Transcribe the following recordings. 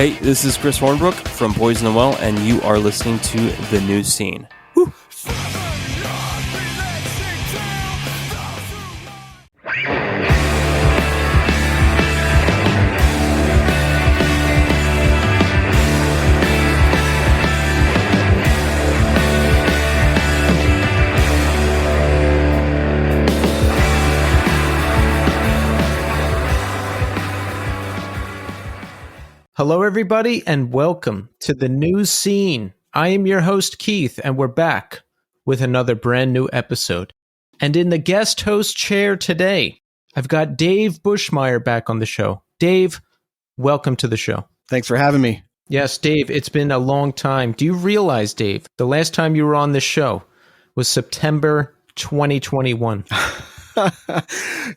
Hey, this is Chris Hornbrook from Boys in the Well, and you are listening to The New Scene. Woo. Hello, everybody, and welcome to The New Scene. I am your host, Keith, and we're back with another brand new episode. And in the guest host chair today, I've got Dave Buschemeyer back on the show. Dave, welcome to the show. Thanks for having me. Yes, Dave, it's been a long time. Do you realize, Dave, the last time you were on this show was September 2021?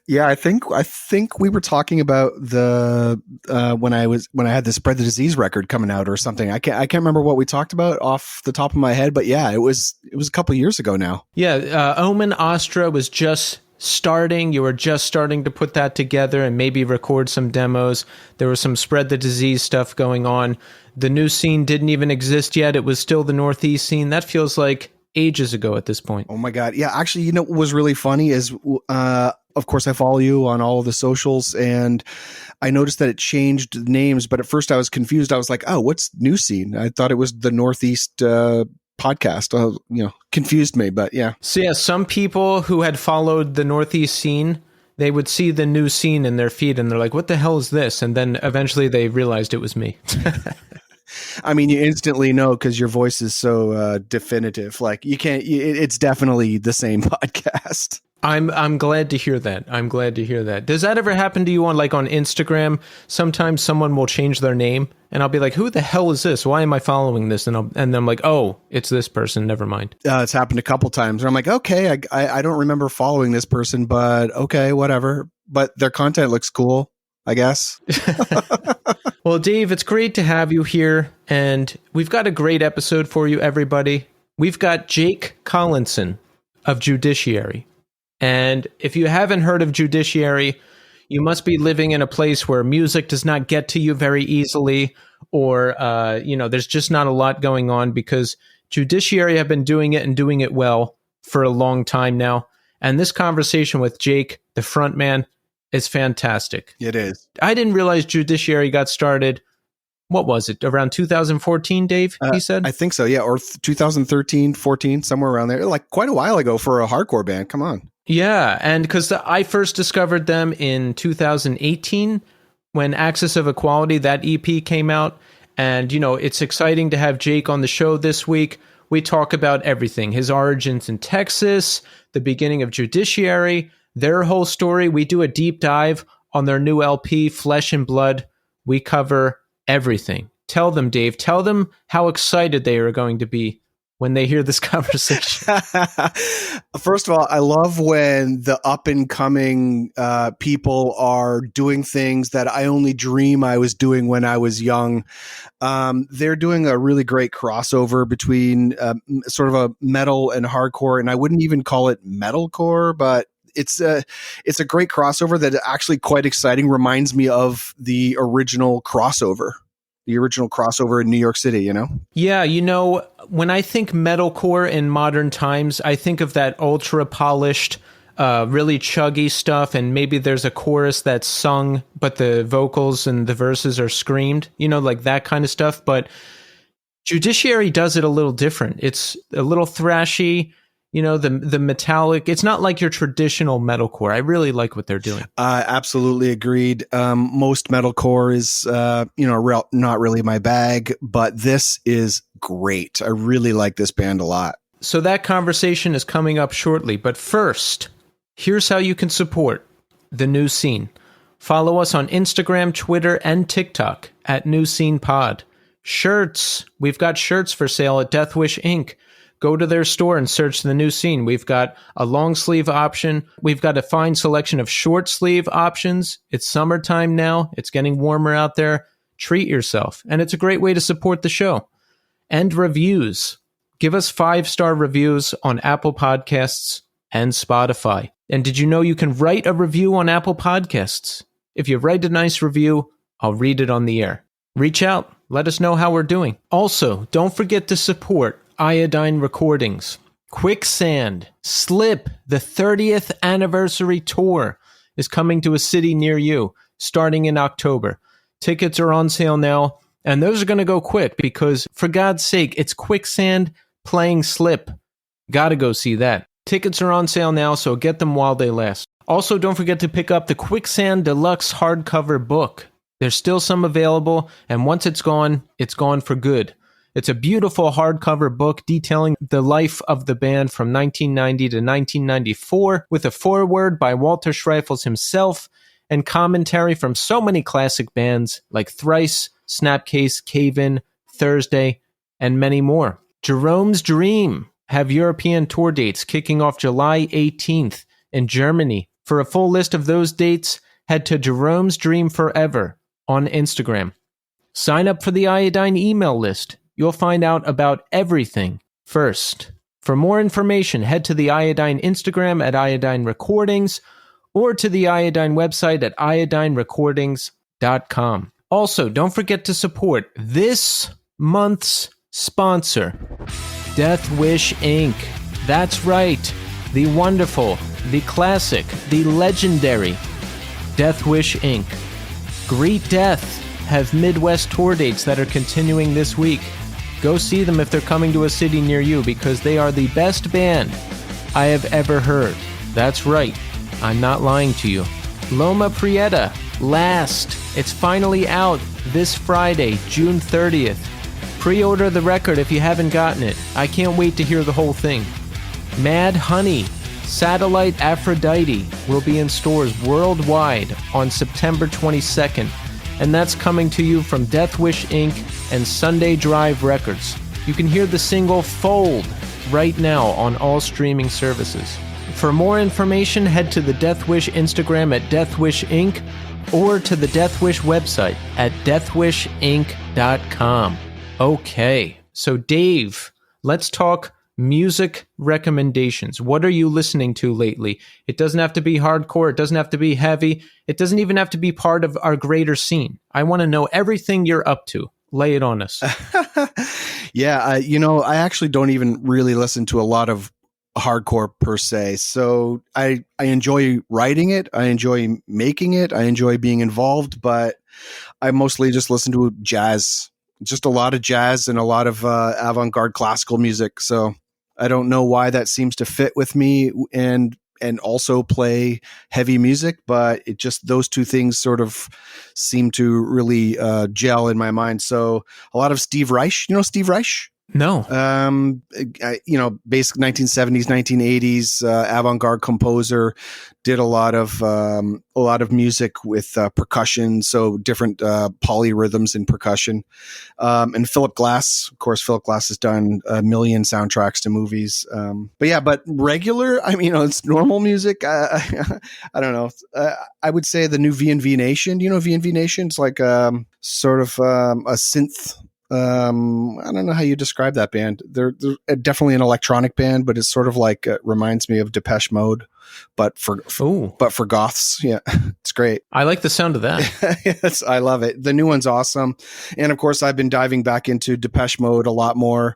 Yeah, I think we were talking about the when I had the Spread the Disease record coming out or something. I can't remember what we talked about off the top of my head, but yeah, it was a couple years ago now. Yeah, Omen Astra was just starting. You were just starting to put that together and maybe record some demos. There was some Spread the Disease stuff going on. The New Scene didn't even exist yet. It was still the Northeast Scene. That feels like ages ago at this point. Oh my God. Yeah, actually, what was really funny is, of course, I follow you on all of the socials, and I noticed that it changed names, but at first I was confused. I was like, oh, what's New Scene? I thought it was the Northeast podcast. Confused me, but yeah. So yeah, some people who had followed the Northeast Scene, they would see the New Scene in their feed, and they're like, what the hell is this? And then eventually they realized it was me. I mean, you instantly know because your voice is so definitive. Like it's definitely the same podcast. I'm glad to hear that. Does that ever happen to you on Instagram? Sometimes someone will change their name and I'll be like, who the hell is this? Why am I following this? And then I'm like, oh, it's this person. Never mind. It's happened a couple times where I'm like, okay, I don't remember following this person, but okay, whatever. But their content looks cool, I guess. Well, Dave, it's great to have you here, and we've got a great episode for you, everybody. We've got Jake Collinson of Judiciary. And if you haven't heard of Judiciary, you must be living in a place where music does not get to you very easily, or, there's just not a lot going on, because Judiciary have been doing it and doing it well for a long time now. And this conversation with Jake, the front man, is fantastic. It is. I didn't realize Judiciary got started. What was it? Around 2014, Dave, he said? I think so, yeah. Or 2013, 14, somewhere around there. Like quite a while ago for a hardcore band. Come on. Yeah, and because I first discovered them in 2018 when Axis of Equality, that EP came out. And, it's exciting to have Jake on the show this week. We talk about everything. His origins in Texas, the beginning of Judiciary, their whole story. We do a deep dive on their new LP, Flesh and Blood. We cover everything. Tell them, Dave. Tell them how excited they are going to be when they hear this conversation. First of all, I love when the up-and-coming people are doing things that I only dream I was doing when I was young. They're doing a really great crossover between sort of a metal and hardcore, and I wouldn't even call it metalcore, but it's a great crossover that actually quite exciting. Reminds me of the original crossover in New York City, Yeah, when I think metalcore in modern times, I think of that ultra polished, really chuggy stuff, and maybe there's a chorus that's sung, but the vocals and the verses are screamed, like that kind of stuff. But Judiciary does it a little different. It's a little thrashy. The metallic, it's not like your traditional metalcore. I really like what they're doing. Absolutely agreed. Most metalcore is, not really my bag, but this is great. I really like this band a lot. So that conversation is coming up shortly. But first, here's how you can support The New Scene. Follow us on Instagram, Twitter, and TikTok at New Scene Pod. Shirts. We've got shirts for sale at Death Wish Inc. Go to their store and search The New Scene. We've got a long sleeve option. We've got a fine selection of short sleeve options. It's summertime now. It's getting warmer out there. Treat yourself. And it's a great way to support the show. And reviews. Give us 5-star reviews on Apple Podcasts and Spotify. And did you know you can write a review on Apple Podcasts? If you write a nice review, I'll read it on the air. Reach out. Let us know how we're doing. Also, don't forget to support Iodine Recordings. Quicksand, Slip, the 30th anniversary tour is coming to a city near you starting in October. Tickets are on sale now, and those are going to go quick because, for God's sake, it's Quicksand playing Slip. Gotta go see that. Tickets are on sale now, so get them while they last. Also, don't forget to pick up the Quicksand Deluxe hardcover book. There's still some available, and once it's gone for good. It's a beautiful hardcover book detailing the life of the band from 1990 to 1994, with a foreword by Walter Schreifels himself and commentary from so many classic bands like Thrice, Snapcase, Cave-In, Thursday, and many more. Jerome's Dream have European tour dates kicking off July 18th in Germany. For a full list of those dates, head to Jerome's Dream Forever on Instagram. Sign up for the Iodine email list. You'll find out about everything first. For more information, head to the Iodine Instagram at Iodine Recordings or to the Iodine website at iodinerecordings.com. Also, don't forget to support this month's sponsor, Death Wish Inc. That's right, the wonderful, the classic, the legendary Death Wish Inc. Greet Death have Midwest tour dates that are continuing this week. Go see them if they're coming to a city near you because they are the best band I have ever heard. That's right, I'm not lying to you. Loma Prieta, Last. It's finally out this Friday, June 30th. Pre-order the record if you haven't gotten it. I can't wait to hear the whole thing. Mad Honey, Satellite Aphrodite will be in stores worldwide on September 22nd, and that's coming to you from Death Wish Inc. and Sunday Drive Records. You can hear the single Fold right now on all streaming services. For more information, head to the Death Wish Instagram at Death Wish Inc. or to the Death Wish website at deathwishinc.com. Okay, so Dave, let's talk music recommendations. What are you listening to lately? It doesn't have to be hardcore. It doesn't have to be heavy. It doesn't even have to be part of our greater scene. I want to know everything you're up to. Lay it on us. Yeah, I actually don't even really listen to a lot of hardcore per se. So I enjoy writing it. I enjoy making it. I enjoy being involved, but I mostly just listen to jazz. Just a lot of jazz and a lot of avant-garde classical music. So I don't know why that seems to fit with me and also play heavy music, but it just, those two things sort of seem to really gel in my mind. So a lot of Steve Reich, Steve Reich? No. Basic 1970s, 1980s avant-garde composer, did a lot of music with percussion, so different polyrhythms in percussion. And Philip Glass, of course, Philip Glass has done a million soundtracks to movies. But regular, it's normal music. I don't know. I would say the new V&V Nation. Do you know V&V Nation? It's like sort of a synth. I don't know how you describe that band. They're definitely an electronic band, but it's sort of like reminds me of Depeche Mode, but for goths. Yeah, it's great. I like the sound of that. Yes, I love it. The new one's awesome, and of course, I've been diving back into Depeche Mode a lot more.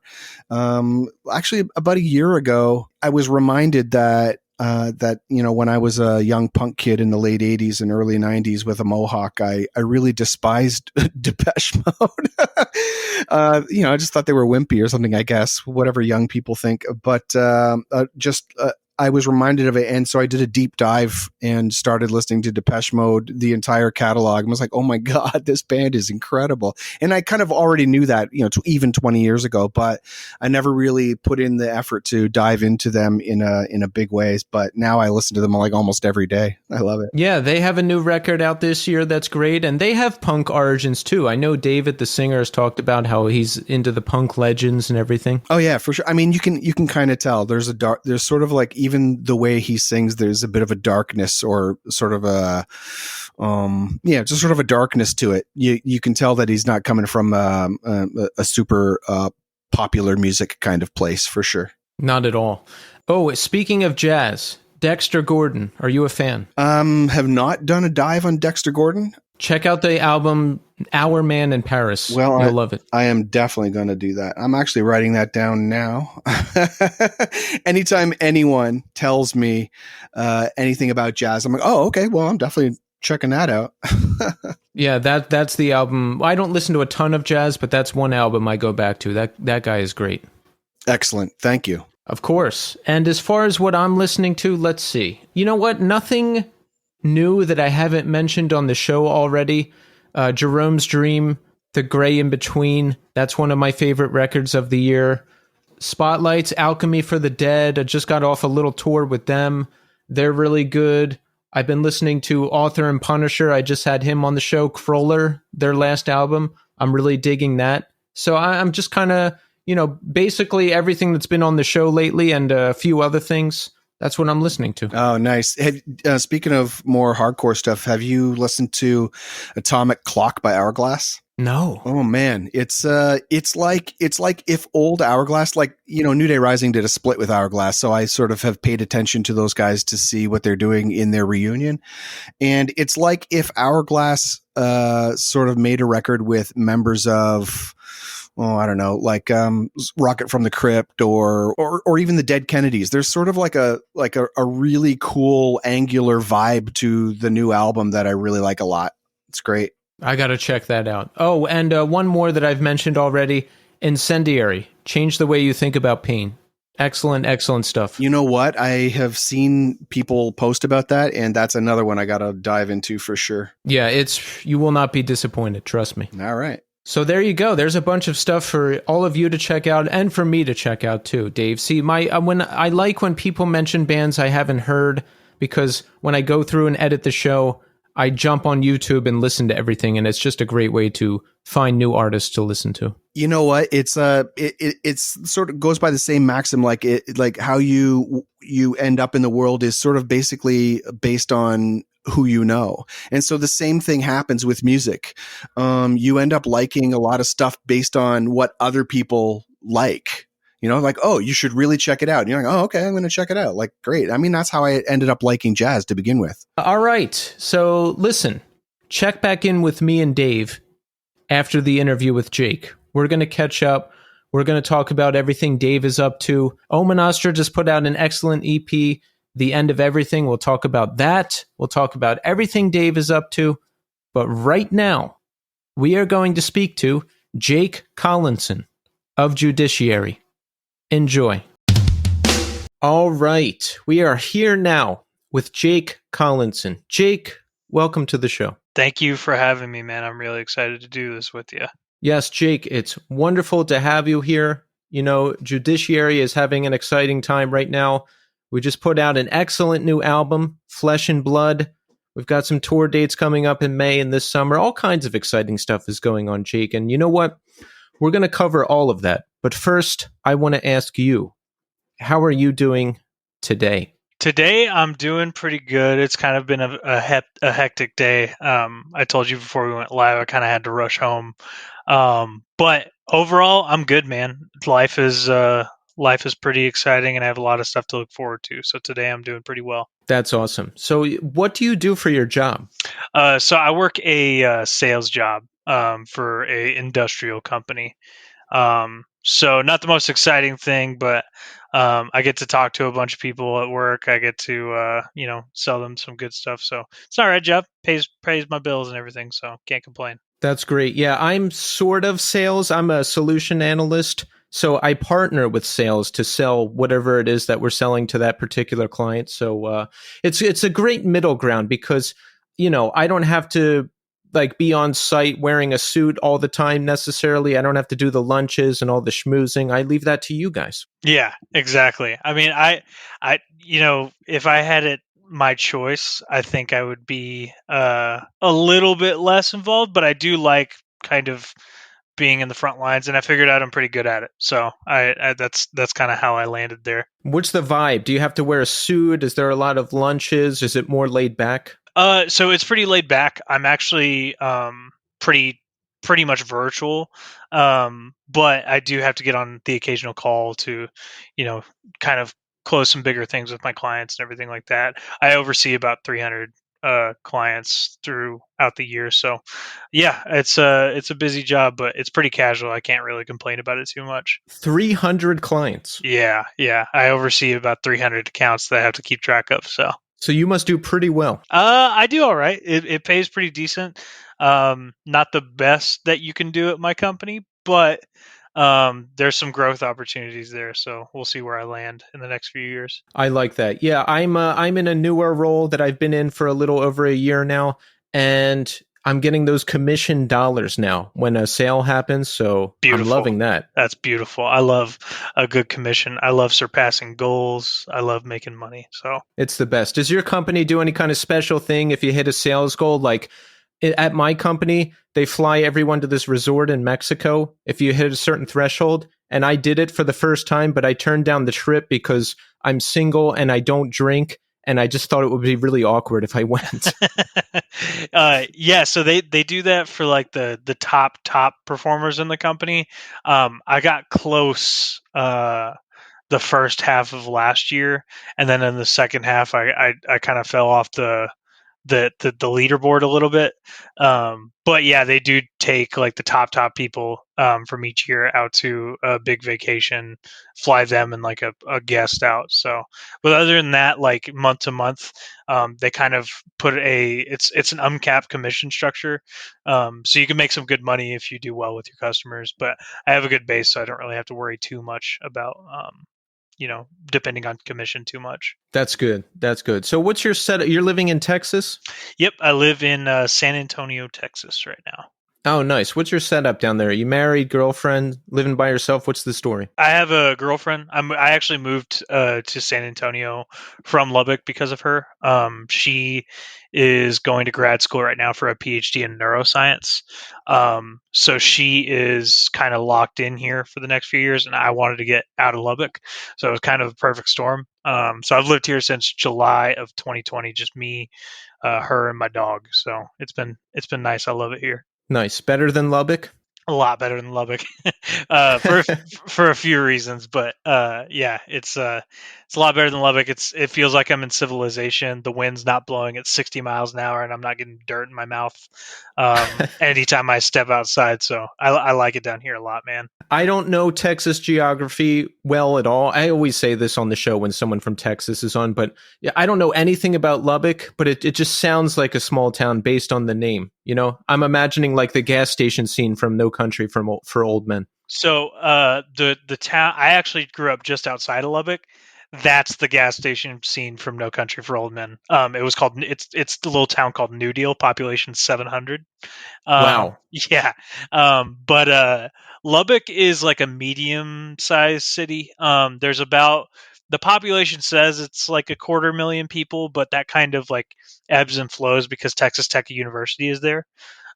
Actually, about a year ago, I was reminded that when I was a young punk kid in the late 80s and early 90s with a mohawk, I really despised Depeche Mode. I just thought they were wimpy or something, I guess, whatever young people think. But I was reminded of it, and so I did a deep dive and started listening to Depeche Mode, the entire catalog, and was like, oh my God, this band is incredible. And I kind of already knew that, even 20 years ago, but I never really put in the effort to dive into them in a big way. But now I listen to them like almost every day. I love it. Yeah, they have a new record out this year that's great, and they have punk origins too. I know David, the singer, has talked about how he's into the punk legends and everything. Oh yeah, for sure. I mean, you can kind of tell there's sort of like, even the way he sings, there's a bit of a darkness or sort of a, just sort of a darkness to it. You can tell that he's not coming from a super popular music kind of place, for sure. Not at all. Oh, speaking of jazz, Dexter Gordon, are you a fan? Have not done a dive on Dexter Gordon. Check out the album Our Man in Paris. Well, You'll love it. I am definitely going to do that. I'm actually writing that down now. Anytime anyone tells me anything about jazz, I'm like, oh, okay, well, I'm definitely checking that out. Yeah, that's the album. I don't listen to a ton of jazz, but that's one album I go back to. That guy is great. Excellent. Thank you. Of course. And as far as what I'm listening to, let's see. You know what? Nothing new that I haven't mentioned on the show already. Jerome's Dream, The Gray in Between. That's one of my favorite records of the year. Spotlight's Alchemy for the Dead. I just got off a little tour with them. They're really good. I've been listening to Author and Punisher. I just had him on the show. Crawler, their last album. I'm really digging that. So I'm just kind of, basically everything that's been on the show lately and a few other things. That's what I'm listening to. Oh, nice. Speaking of more hardcore stuff, have you listened to Atomic Clock by Hourglass? No. Oh man, it's like if old Hourglass, New Day Rising did a split with Hourglass, so I sort of have paid attention to those guys to see what they're doing in their reunion, and it's like if Hourglass sort of made a record with members of, I don't know, like Rocket from the Crypt or even the Dead Kennedys. There's sort of like a really cool angular vibe to the new album that I really like a lot. It's great. I got to check that out. Oh, and one more that I've mentioned already, Incendiary. Change the way you think about pain. Excellent, excellent stuff. You know what? I have seen people post about that, and that's another one I got to dive into for sure. Yeah, you will not be disappointed, trust me. All right. So there you go. There's a bunch of stuff for all of you to check out and for me to check out too, Dave. See, I like when people mention bands I haven't heard, because when I go through and edit the show, I jump on YouTube and listen to everything, and it's just a great way to find new artists to listen to. You know what? It's sort of goes by the same maxim, like how you end up in the world is sort of basically based on who you know. And so the same thing happens with music. You end up liking a lot of stuff based on what other people like. Like, oh, you should really check it out. And you're like, oh, okay, I'm going to check it out. Like, great. I mean, that's how I ended up liking jazz to begin with. All right. So listen, check back in with me and Dave after the interview with Jake. We're going to catch up. We're going to talk about everything Dave is up to. Omen Astra just put out an excellent EP, The End of Everything. We'll talk about that. We'll talk about everything Dave is up to. But right now, we are going to speak to Jake Collinson of Judiciary. Enjoy. All right. We are here now with Jake Collinson. Jake, welcome to the show. Thank you for having me, man. I'm really excited to do this with you. Yes, Jake, it's wonderful to have you here. Judiciary is having an exciting time right now. We just put out an excellent new album, Flesh and Blood. We've got some tour dates coming up in May and this summer. All kinds of exciting stuff is going on, Jake. And you know what? We're going to cover all of that. But first, I want to ask you, how are you doing today? Today, I'm doing pretty good. It's kind of been a hectic day. I told you before we went live, I kind of had to rush home. But overall, I'm good, man. Life is pretty exciting, and I have a lot of stuff to look forward to. So today, I'm doing pretty well. That's awesome. So what do you do for your job? So I work a sales job for a industrial company. So not the most exciting thing, but I get to talk to a bunch of people at work. I get to sell them some good stuff. So it's all right, job. Pays my bills and everything. So can't complain. That's great. Yeah, I'm sort of sales. I'm a solution analyst. So I partner with sales to sell whatever it is that we're selling to that particular client. So it's a great middle ground because, I don't have to be on site wearing a suit all the time necessarily. I don't have to do the lunches and all the schmoozing. I leave that to you guys. Yeah, exactly. I mean, I if I had it my choice, I think I would be a little bit less involved, but I do like kind of being in the front lines, and I figured out I'm pretty good at it. So I that's kind of how I landed there. What's the vibe? Do you have to wear a suit? Is there a lot of lunches? Is it more laid back? So it's pretty laid back. I'm actually pretty much virtual, but I do have to get on the occasional call to, kind of close some bigger things with my clients and everything like that. I oversee about 300 clients throughout the year. So yeah, it's a busy job, but it's pretty casual. I can't really complain about it too much. 300 clients. Yeah. I oversee about 300 accounts that I have to keep track of. So you must do pretty well. I do all right. It pays pretty decent. Not the best that you can do at my company, but there's some growth opportunities there. So we'll see where I land in the next few years. I like that. Yeah, I'm in a newer role that I've been in for a little over a year now, and I'm getting those commission dollars now when a sale happens. So Beautiful. I'm loving that. That's beautiful. I love a good commission. I love surpassing goals. I love making money. So It's the best. Does your company do any kind of special thing if you hit a sales goal? Like at my company, they fly everyone to this resort in Mexico if you hit a certain threshold. And I did it for the first time, but I turned down the trip because I'm single and I don't drink. And I just thought it would be really awkward if I went. yeah, so they do that for like the top performers in the company. I got close the first half of last year, and then in the second half, I kind of fell off the leaderboard a little bit. But yeah, they do take like the top people from each year out to a big vacation, fly them and like a guest out. So, but other than that, like month to month, they kind of put it's an uncapped commission structure. So you can make some good money if you do well with your customers. But I have a good base, so I don't really have to worry too much about depending on commission too much. That's good. That's good. So what's your setup? You're living in Texas? Yep, I live in San Antonio, Texas right now. Oh, nice. What's your setup down there? Are you married, girlfriend, living by yourself? What's the story? I have a girlfriend. I actually moved to San Antonio from Lubbock because of her. She is going to grad school right now for a PhD in neuroscience. So she is kind of locked in here for the next few years, and I wanted to get out of Lubbock, so it was kind of a perfect storm. So I've lived here since July of 2020, just me, her, and my dog. So it's been nice. I love it here. Nice. Better than Lubbock? A lot better than Lubbock, for a few reasons, but yeah, it's a lot better than Lubbock. It feels like I'm in civilization. The wind's not blowing at 60 miles an hour, and I'm not getting dirt in my mouth anytime I step outside. So I like it down here a lot, man. I don't know Texas geography well at all. I always say this on the show when someone from Texas is on, but yeah, I don't know anything about Lubbock, but it just sounds like a small town based on the name. You know, I'm imagining like the gas station scene from No Country for Old Men. So the town, I actually grew up just outside of Lubbock. That's the gas station scene from No Country for Old Men. It was called it's the little town called New Deal, population 700. Wow. Yeah. But Lubbock is like a medium-sized city. There's about the population says it's like 250,000 people, but that kind of like ebbs and flows because Texas Tech University is there.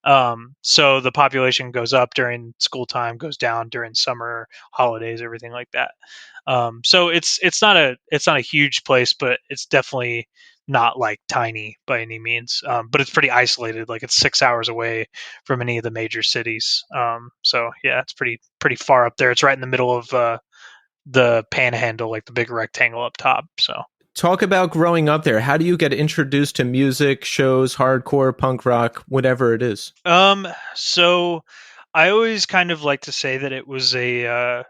So the population goes up during school time, goes down during summer holidays, everything like that. So it's not a huge place, but it's definitely not like tiny by any means. But it's pretty isolated. Like it's 6 hours away from any of the major cities. So yeah, it's pretty far up there. It's right in the middle of the panhandle, like the big rectangle up top. So. Talk about growing up there. How do you get introduced to music, shows, hardcore, punk rock, whatever it is? So I always kind of like to say that it was a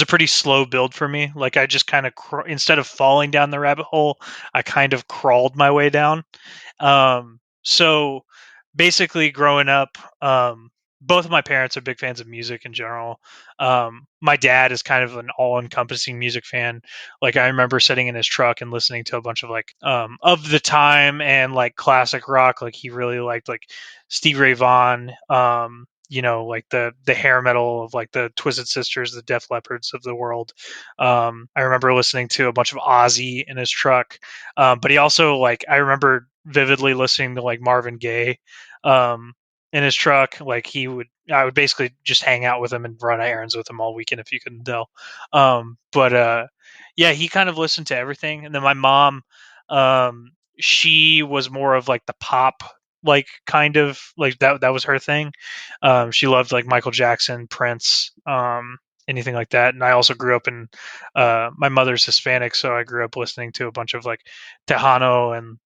pretty slow build for me. Like I just kind of instead of falling down the rabbit hole, I kind of crawled my way down. So basically growing up, both of my parents are big fans of music in general. My dad is kind of an all-encompassing music fan. Like I remember sitting in his truck and listening to a bunch of like of the time and like classic rock. Like he really liked like Stevie Ray Vaughan. Like the hair metal of like the Twisted Sisters, the Def Leppards of the world. I remember listening to a bunch of Ozzy in his truck. But he also like I remember vividly listening to like Marvin Gaye. In his truck. Like I would basically just hang out with him and run errands with him all weekend if you couldn't tell. But yeah, he kind of listened to everything. And then my mom, she was more of like the pop, like kind of like that was her thing. She loved like Michael Jackson, Prince, anything like that. And I also grew up in my mother's Hispanic, so I grew up listening to a bunch of like Tejano and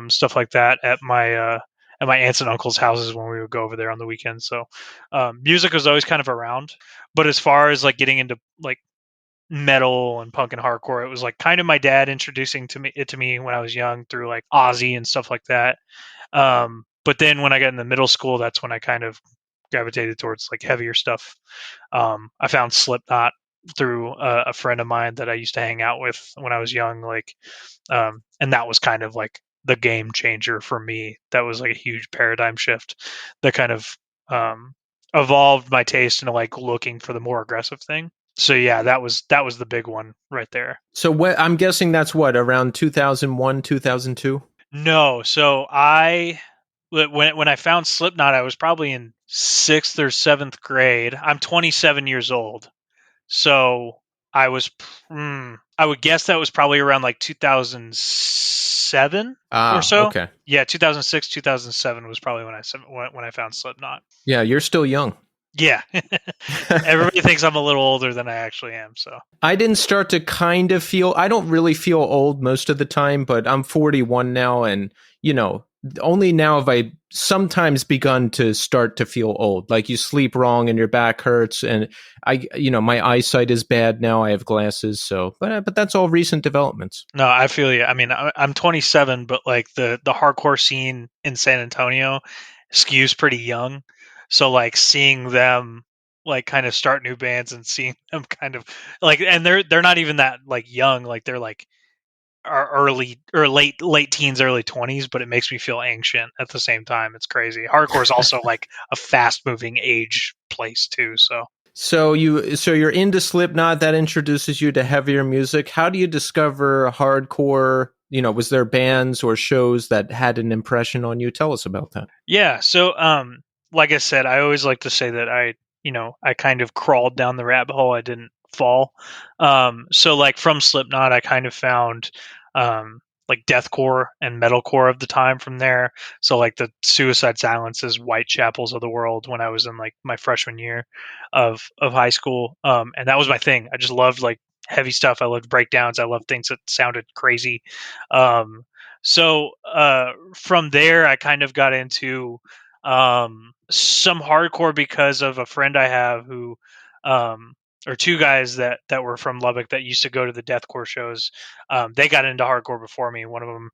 stuff like that at my aunts and uncles' houses when we would go over there on the weekends. So music was always kind of around. But as far as like getting into like metal and punk and hardcore, it was like kind of my dad introducing it to me when I was young through like Ozzy and stuff like that. But then when I got into middle school, that's when I kind of gravitated towards like heavier stuff. I found Slipknot through a friend of mine that I used to hang out with when I was young, like, and that was kind of like the game changer for me. That was like a huge paradigm shift that kind of evolved my taste into like looking for the more aggressive thing. So yeah, that was the big one right there. So I'm guessing that's what, around 2001, 2002? No, so when I found Slipknot, I was probably in 6th or 7th grade. I'm 27 years old. So I was I would guess that was probably around like 2007 or so. Okay. Yeah, 2006, 2007 was probably when I found Slipknot. Yeah, you're still young. Yeah. Everybody thinks I'm a little older than I actually am, so. I didn't start to kind of feel, I don't really feel old most of the time, but I'm 41 now, and, you know, only now have I sometimes begun to start to feel old. Like you sleep wrong and your back hurts, and my eyesight is bad now. I have glasses, so but that's all recent developments. No, I feel you. I mean, I'm 27, but like the hardcore scene in San Antonio skews pretty young. So like seeing them like kind of start new bands and seeing them kind of like, and they're not even that like young, like they're like are early or late teens, early 20s, but it makes me feel ancient at the same time. It's crazy. Hardcore is also like a fast moving age place too. So you're into Slipknot, that introduces you to heavier music. How do you discover hardcore? You know, was there bands or shows that had an impression on you? Tell us about that. Yeah. So, like I said, I always like to say that I kind of crawled down the rabbit hole. I didn't fall. So like from Slipknot, I kind of found, like deathcore and metalcore of the time from there. So like the Suicide Silences, Whitechapels of the world when I was in like my freshman year of high school. And that was my thing. I just loved like heavy stuff. I loved breakdowns. I loved things that sounded crazy. So from there, I kind of got into some hardcore because of a friend I have who, or two guys that were from Lubbock that used to go to the deathcore shows. They got into hardcore before me. One of them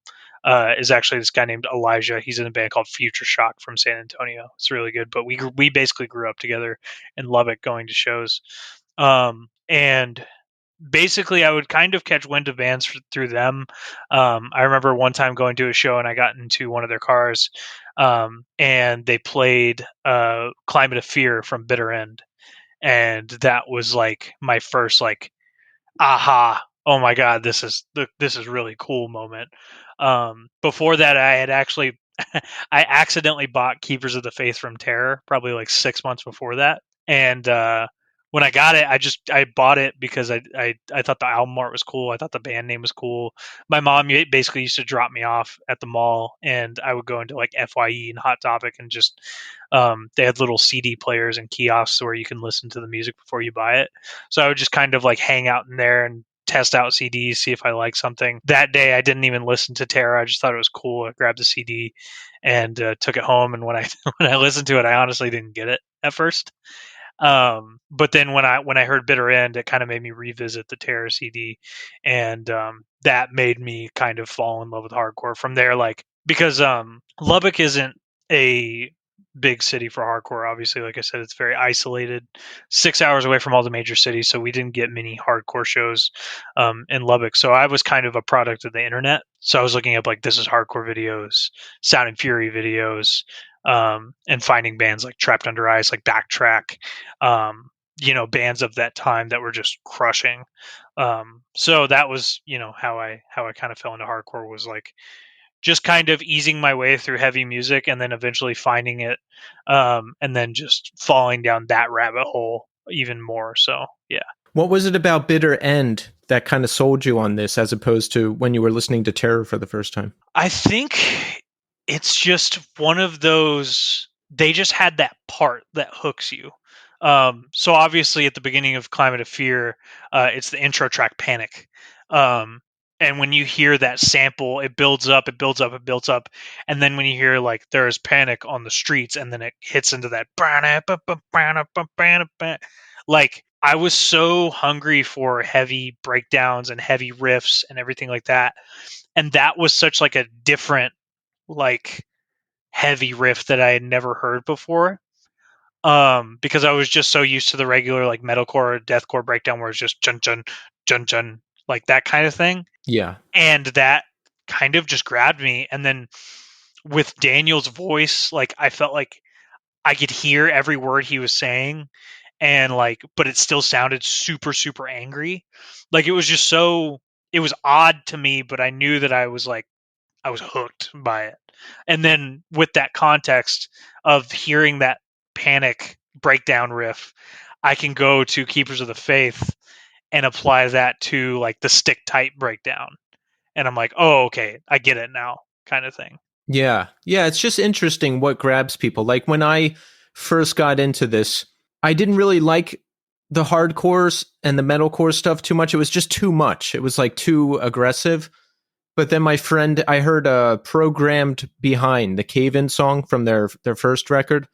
is actually this guy named Elijah. He's in a band called Future Shock from San Antonio. It's really good. But we basically grew up together in Lubbock going to shows. And basically I would kind of catch wind of bands through them. I remember one time going to a show and I got into one of their cars, and they played Climate of Fear from Bitter End. And that was like my first like, aha, oh my God, this is really cool moment. Before that, I had actually, I accidentally bought Keepers of the Faith from Terror probably like 6 months before that. And when I got it, I bought it because I thought the album art was cool. I thought the band name was cool. My mom basically used to drop me off at the mall, and I would go into like FYE and Hot Topic and just they had little CD players and kiosks where you can listen to the music before you buy it. So I would just kind of like hang out in there and test out CDs, see if I like something. That day, I didn't even listen to Terror. I just thought it was cool. I grabbed the CD and took it home. And when I when I listened to it, I honestly didn't get it at first. But then when I heard Bitter End, it kind of made me revisit the Terror CD, and that made me kind of fall in love with hardcore from there. Like because Lubbock isn't a big city for hardcore. Obviously, like I said, it's very isolated, 6 hours away from all the major cities, so we didn't get many hardcore shows in Lubbock. So I was kind of a product of the internet. So I was looking up like This Is Hardcore videos, Sound and Fury videos, and finding bands like Trapped Under Ice, like Backtrack, bands of that time that were just crushing. So that was, how I kind of fell into hardcore, was like just kind of easing my way through heavy music and then eventually finding it, and then just falling down that rabbit hole even more. So, yeah. What was it about Bitter End that kind of sold you on this as opposed to when you were listening to Terror for the first time? I think it's just one of those, they just had that part that hooks you. So obviously at the beginning of Climate of Fear, it's the intro track Panic. And when you hear that sample, it builds up, it builds up, it builds up. And then when you hear like there's panic on the streets, and then it hits into that like I was so hungry for heavy breakdowns and heavy riffs and everything like that. And that was such like a different like heavy riff that I had never heard before. Because I was just so used to the regular like metalcore or deathcore breakdown where it's just jun jun jun jun, like that kind of thing. Yeah. And that kind of just grabbed me. And then with Daniel's voice, like I felt like I could hear every word he was saying, and like, but it still sounded super, super angry. Like it was just so, it was odd to me, but I knew that I was hooked by it. And then with that context of hearing that panic breakdown riff, I can go to Keepers of the Faith and apply that to like the stick tight breakdown. And I'm like, oh, okay, I get it now, kind of thing. Yeah. Yeah. It's just interesting what grabs people. Like when I first got into this, I didn't really like the hardcores and the metalcore stuff too much. It was just too much. It was like too aggressive. But then my friend, I heard Programmed Behind, the Cave In song from their first record.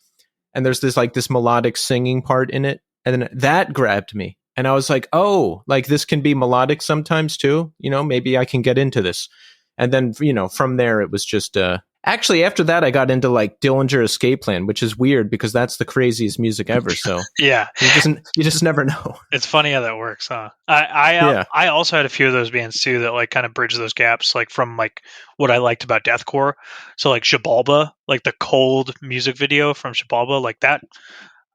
And there's this melodic singing part in it. And then that grabbed me. And I was like, oh, like this can be melodic sometimes too. You know, maybe I can get into this. And then, you know, from there, it was just, actually, after that, I got into like Dillinger Escape Plan, which is weird because that's the craziest music ever. So yeah, you just never know. It's funny how that works, huh? I also had a few of those bands too that like kind of bridge those gaps, like from like what I liked about deathcore. So like Shabalba, like the cold music video from Shabalba, like that.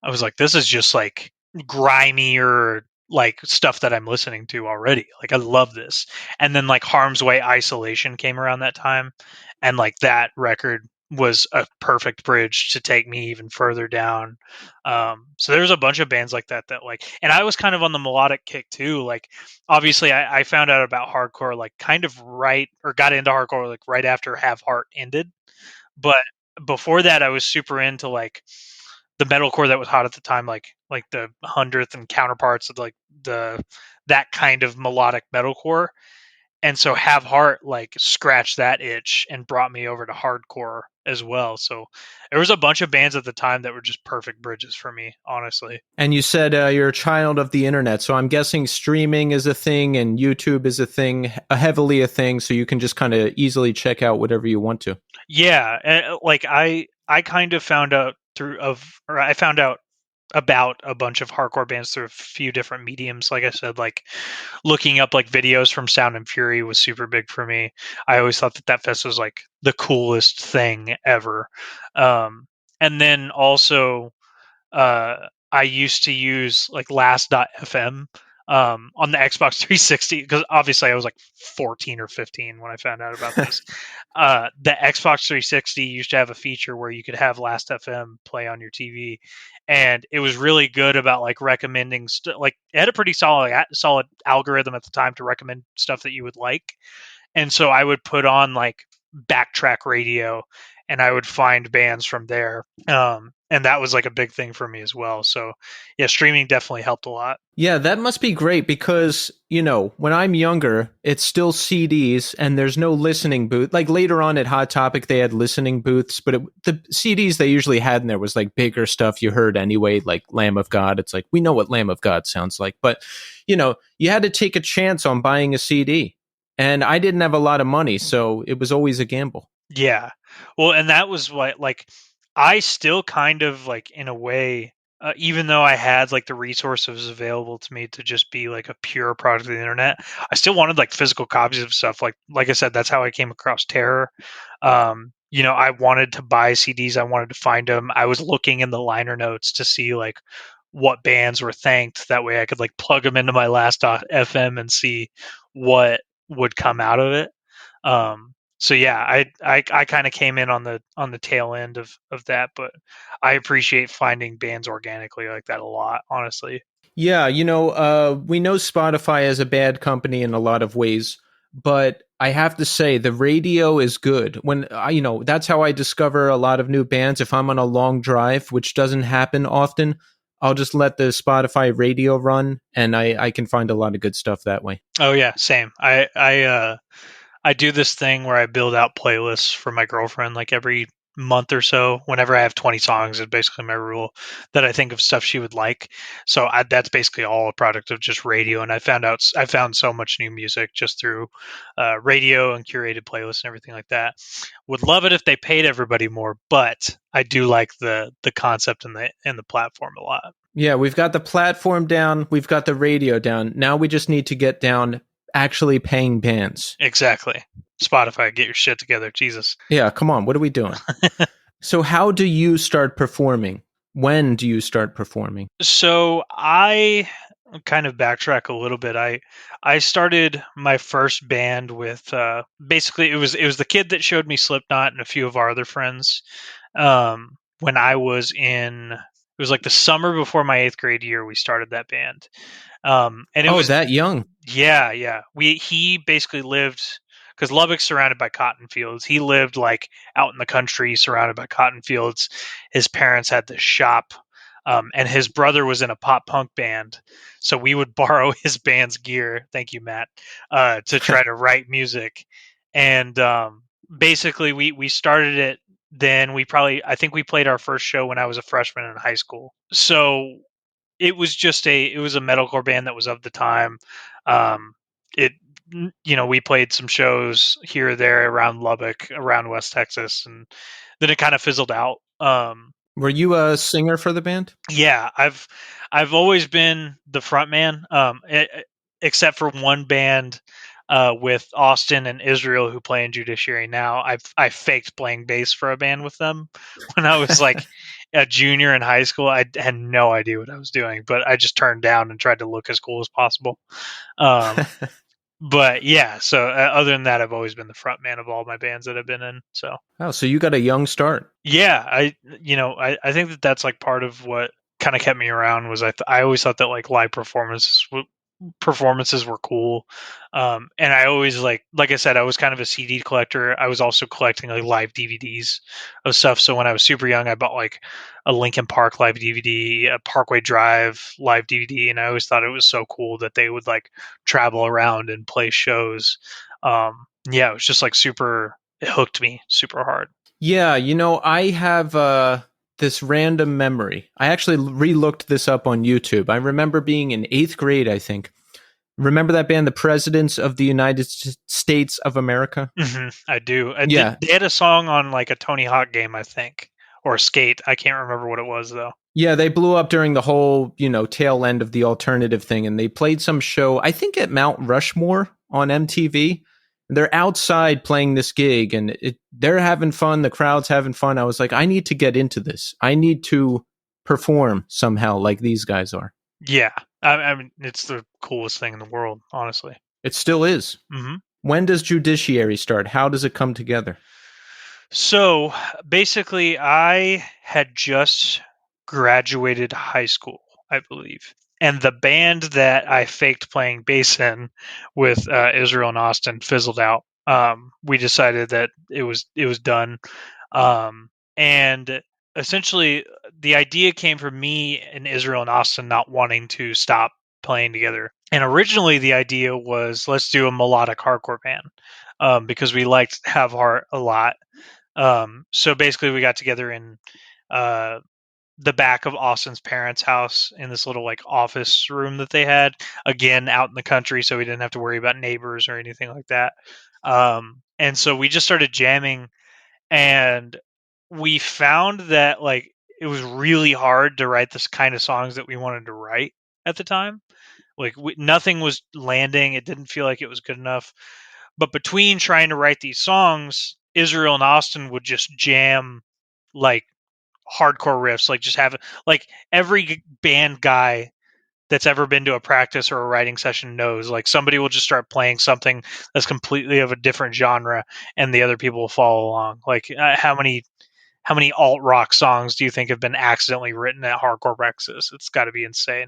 I was like, this is just like grimier like stuff that I'm listening to already. Like I love this. And then like Harm's Way Isolation came around that time, and like that record was a perfect bridge to take me even further down. So there's a bunch of bands like that like, and I was kind of on the melodic kick too. Like obviously I found out about hardcore like kind of right, or got into hardcore like right after Have Heart ended. But before that I was super into like the metalcore that was hot at the time, like the 100th and counterparts of like that kind of melodic metalcore. And so Have Heart like scratched that itch and brought me over to hardcore as well. So there was a bunch of bands at the time that were just perfect bridges for me, honestly. And you said you're a child of the internet, so I'm guessing streaming is a thing and YouTube is a thing, heavily a thing, so you can just kind of easily check out whatever you want to. Yeah, like I kind of found out I found out about a bunch of hardcore bands through a few different mediums. Like I said, like looking up like videos from Sound and Fury was super big for me. I always thought that fest was like the coolest thing ever. And then also I used to use like last.fm on the Xbox 360, because obviously I was like 14 or 15 when I found out about this. The Xbox 360 used to have a feature where you could have last.fm play on your TV, and it was really good about like recommending like it had a pretty solid algorithm at the time to recommend stuff that you would like. And so I would put on like Backtrack Radio, and I would find bands from there. And that was like a big thing for me as well. So yeah, streaming definitely helped a lot. Yeah, that must be great because, you know, when I'm younger, it's still CDs and there's no listening booth. Like later on at Hot Topic, they had listening booths, but the CDs they usually had in there was like bigger stuff you heard anyway, like Lamb of God. It's like, we know what Lamb of God sounds like, but, you know, you had to take a chance on buying a CD. And I didn't have a lot of money, so it was always a gamble. Yeah. Well, and that was what, like, I still kind of like, in a way, even though I had like the resources available to me to just be like a pure product of the internet, I still wanted like physical copies of stuff. Like I said, that's how I came across Terror. You know, I wanted to buy CDs. I wanted to find them. I was looking in the liner notes to see like what bands were thanked. That way I could like plug them into my last.fm and see what would come out of it. So yeah, I kind of came in on the tail end of that, but I appreciate finding bands organically like that a lot, honestly. Yeah, you know, we know Spotify is a bad company in a lot of ways, but I have to say the radio is good. When you know, that's how I discover a lot of new bands. If I'm on a long drive, which doesn't happen often, I'll just let the Spotify radio run, and I can find a lot of good stuff that way. Oh yeah, same. I do this thing where I build out playlists for my girlfriend like every month or so. Whenever I have 20 songs, is basically my rule that I think of stuff she would like. So that's basically all a product of just radio. And I found so much new music just through radio and curated playlists and everything like that. Would love it if they paid everybody more, but I do like the concept and the platform a lot. Yeah, we've got the platform down, we've got the radio down. Now we just need to get down actually paying bands. Exactly. Spotify, get your shit together. Jesus. Yeah, come on. What are we doing? So how do you start performing? When do you start performing? So I kind of backtrack a little bit. I started my first band with basically it was the kid that showed me Slipknot and a few of our other friends when I was in. It was like the summer before my 8th grade year. We started that band, and it was that young. Yeah. He basically lived because Lubbock's surrounded by cotton fields. He lived like out in the country, surrounded by cotton fields. His parents had this shop, and his brother was in a pop punk band. So we would borrow his band's gear. Thank you, Matt, to try to write music. And basically, we started it. Then I think we played our first show when I was a freshman in high school. So it was a metalcore band that was of the time. We played some shows here or there around Lubbock, around West Texas, and then it kind of fizzled out. Were you a singer for the band? Yeah, I've always been the front man, except for one band with Austin and Israel who play in Judiciary now. I faked playing bass for a band with them when I was like a junior in high school. I had no idea what I was doing, but I just turned down and tried to look as cool as possible. But yeah, so other than that, I've always been the front man of all my bands that I've been in. So so you got a young start. Yeah, I think that that's like part of what kind of kept me around was I always thought that like live performances were cool, and I always like I said, I was kind of a CD collector. I was also collecting like live DVDs of stuff. So when I was super young, I bought like a Linkin Park live DVD, a Parkway Drive live DVD, and I always thought it was so cool that they would like travel around and play shows. Yeah, it was just like it hooked me super hard. Yeah, I have this random memory. I actually re-looked this up on YouTube. I remember being in 8th grade, I think. Remember that band, the Presidents of the United States of America? Mm-hmm, I do. Yeah. They had a song on like a Tony Hawk game, I think, or Skate. I can't remember what it was, though. Yeah, they blew up during the whole, tail end of the alternative thing, and they played some show, I think at Mount Rushmore on MTV. They're outside playing this gig, and they're having fun. The crowd's having fun. I was like, I need to get into this. I need to perform somehow like these guys are. Yeah. I mean, it's the coolest thing in the world, honestly. It still is. Mm-hmm. When does Judiciary start? How does it come together? So basically, I had just graduated high school, I believe. And the band that I faked playing bass in with Israel and Austin fizzled out. We decided that it was done. And essentially, the idea came from me and Israel and Austin not wanting to stop playing together. And originally, the idea was let's do a melodic hardcore band because we liked Have Heart a lot. So basically, we got together in the back of Austin's parents' house in this little like office room that they had, again out in the country, so we didn't have to worry about neighbors or anything like that. And so we just started jamming, and we found that like it was really hard to write this kind of songs that we wanted to write at the time. Like nothing was landing. It didn't feel like it was good enough. But between trying to write these songs, Israel and Austin would just jam like hardcore riffs, like just have like every band guy that's ever been to a practice or a writing session knows like somebody will just start playing something that's completely of a different genre and the other people will follow along. Like how many alt rock songs do you think have been accidentally written at hardcore practices? It's got to be insane.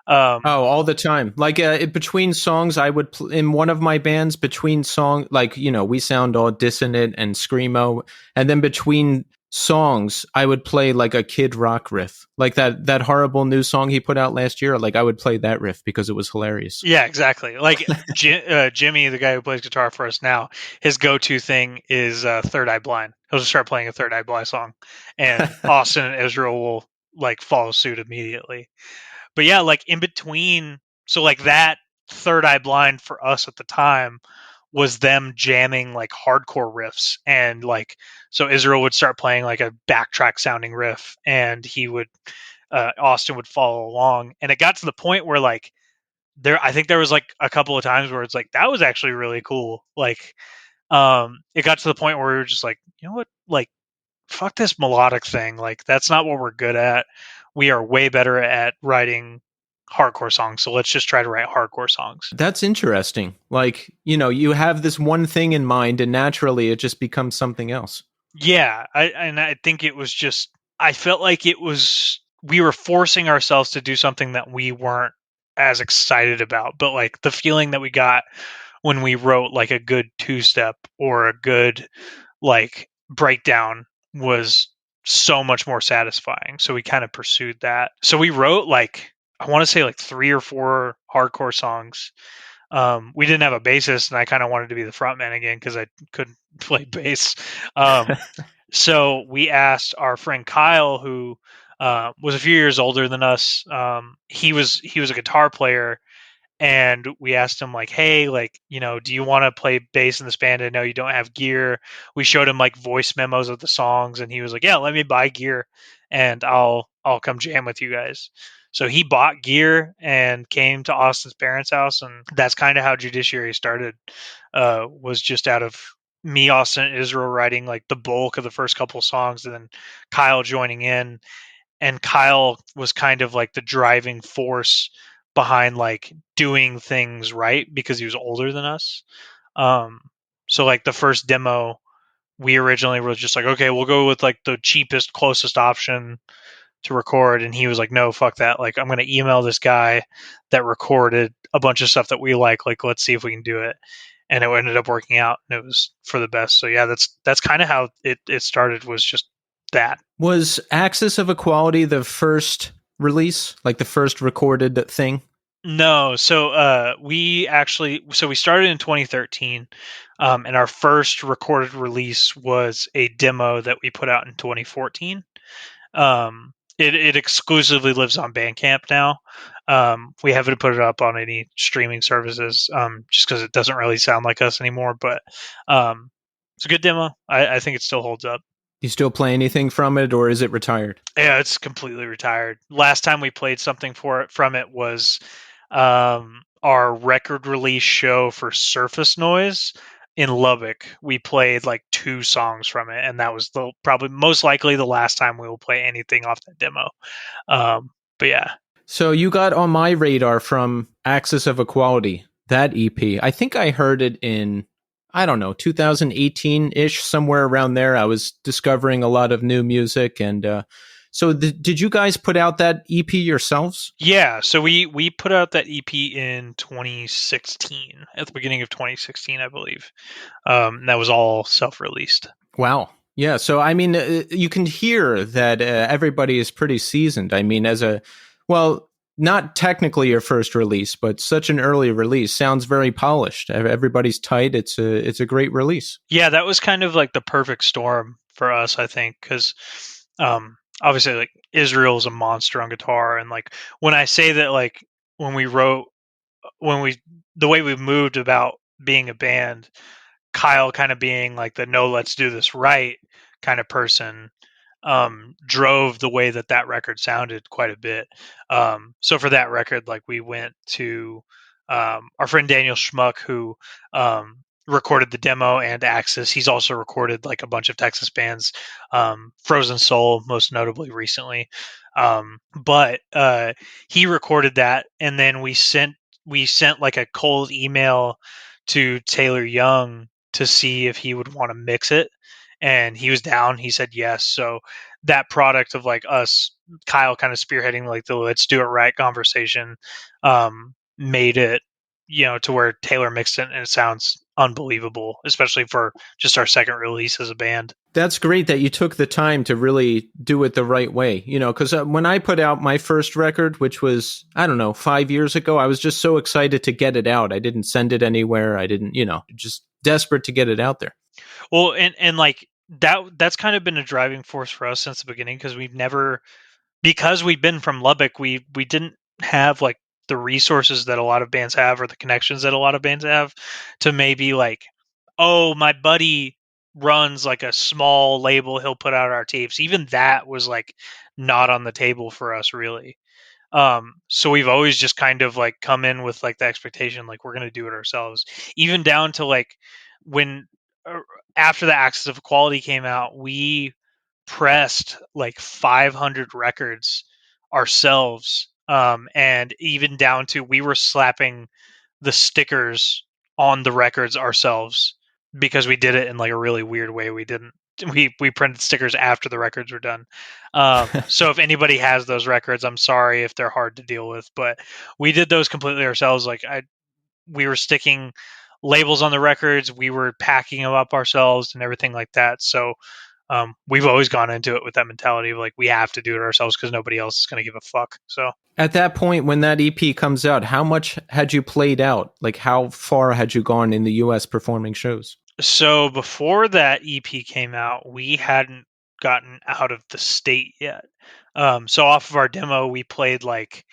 All the time. Like between songs, I would in one of my bands between song, like we sound all dissonant and screamo, and then between songs, I would play like a Kid Rock riff, like that horrible new song he put out last year. Like I would play that riff because it was hilarious. Yeah, exactly. Like Jimmy, the guy who plays guitar for us now, his go-to thing is Third Eye Blind. He'll just start playing a Third Eye Blind song, and Austin and Israel will like follow suit immediately. But yeah, like in between, so like that Third Eye Blind for us at the time was them jamming like hardcore riffs, and like so Israel would start playing like a backtrack sounding riff, and he would Austin would follow along, and it got to the point where like I think there was like a couple of times where it's like that was actually really cool. Like it got to the point where we were just like, you know what, like fuck this melodic thing. Like that's not what we're good at. We are way better at writing hardcore songs. So let's just try to write hardcore songs. That's interesting. Like, you have this one thing in mind and naturally it just becomes something else. Yeah. I think it was just, I felt like we were forcing ourselves to do something that we weren't as excited about, but like the feeling that we got when we wrote like a good two-step or a good like breakdown was so much more satisfying. So we kind of pursued that. So we wrote like, I want to say like 3 or 4 hardcore songs. We didn't have a bassist, and I kind of wanted to be the frontman again because I couldn't play bass. So we asked our friend Kyle, who was a few years older than us. He was a guitar player, and we asked him like, hey, like, do you want to play bass in this band? I know you don't have gear. We showed him like voice memos of the songs, and he was like, yeah, let me buy gear and I'll come jam with you guys. So he bought gear and came to Austin's parents' house, and that's kind of how Judiciary started. Was just out of me, Austin, and Israel writing like the bulk of the first couple of songs, and then Kyle joining in. And Kyle was kind of like the driving force behind like doing things right because he was older than us. So like the first demo, we originally were just like, okay, we'll go with like the cheapest, closest option to record. And he was like, no, fuck that. Like, I'm going to email this guy that recorded a bunch of stuff that we like. Like, let's see if we can do it. And it ended up working out, and it was for the best. So yeah, that's kind of how it started, was just that. Was Axis of Equality the first release, like the first recorded thing? No, so we started in 2013, and our first recorded release was a demo that we put out in 2014. It exclusively lives on Bandcamp now. We haven't put it up on any streaming services, just because it doesn't really sound like us anymore. But it's a good demo. I think it still holds up. You still play anything from it, or is it retired? Yeah, it's completely retired. Last time we played something from it was our record release show for Surface Noise in Lubbock. We played like 2 songs from it, and that was probably most likely the last time we will play anything off that demo. But yeah. So you got on my radar from Axis of Equality, that EP. I think I heard it in, I don't know, 2018-ish, somewhere around there. I was discovering a lot of new music. And so did you guys put out that EP yourselves? Yeah, so we put out that EP in 2016, at the beginning of 2016, I believe. That was all self-released. Wow. Yeah, so I mean, you can hear that everybody is pretty seasoned. I mean, well, not technically your first release, but such an early release sounds very polished. Everybody's tight. It's a great release. Yeah, that was kind of like the perfect storm for us, I think, because obviously, like, Israel's a monster on guitar, and like when I say that, like when we the way we moved about being a band, Kyle kind of being like the no, let's do this right kind of person, drove the way that record sounded quite a bit. So for that record, like we went to our friend Daniel Schmuck, who recorded the demo and Axis. He's also recorded like a bunch of Texas bands, Frozen Soul most notably recently. But he recorded that, and then we sent like a cold email to Taylor Young to see if he would want to mix it, and he was down. He said yes. So that product of like us, Kyle kind of spearheading like the let's do it right conversation, made it, to where Taylor mixed it and it sounds unbelievable, especially for just our second release as a band. That's great that you took the time to really do it the right way, because when I put out my first record, which was, I don't know, 5 years ago, I was just so excited to get it out. I didn't send it anywhere. I didn't, just desperate to get it out there. Well, and like that's kind of been a driving force for us since the beginning, because we've been from Lubbock, we didn't have like the resources that a lot of bands have, or the connections that a lot of bands have, to maybe like, oh, my buddy runs like a small label, he'll put out our tapes. Even that was like not on the table for us, really. So we've always just kind of like come in with like the expectation, like we're going to do it ourselves, even down to like when after the Axis of Equality came out, we pressed like 500 records ourselves, and even down to we were slapping the stickers on the records ourselves, because we did it in like a really weird way. We printed stickers after the records were done. So if anybody has those records, I'm sorry if they're hard to deal with, but we did those completely ourselves. Like we were sticking labels on the records, we were packing them up ourselves and everything like that. So we've always gone into it with that mentality of like, we have to do it ourselves because nobody else is going to give a fuck. So at that point, when that EP comes out, how much had you played out? Like, how far had you gone in the US performing shows? So before that EP came out, we hadn't gotten out of the state yet. So off of our demo, we played like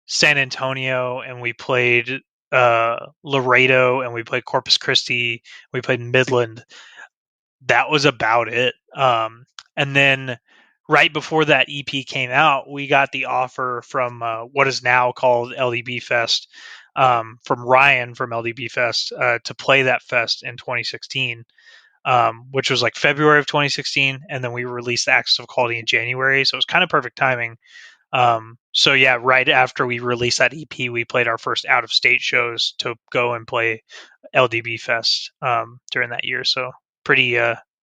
San Antonio, and we played Laredo, and we played Corpus Christi, we played Midland. That was about it. And then right before that EP came out, we got the offer from what is now called LDB Fest, from Ryan from LDB Fest, to play that fest in 2016, which was like February of 2016. And then we released the Axis of Equality in January. So it was kind of perfect timing. So yeah, right after we released that EP, we played our first out of state shows to go and play LDB Fest during that year. So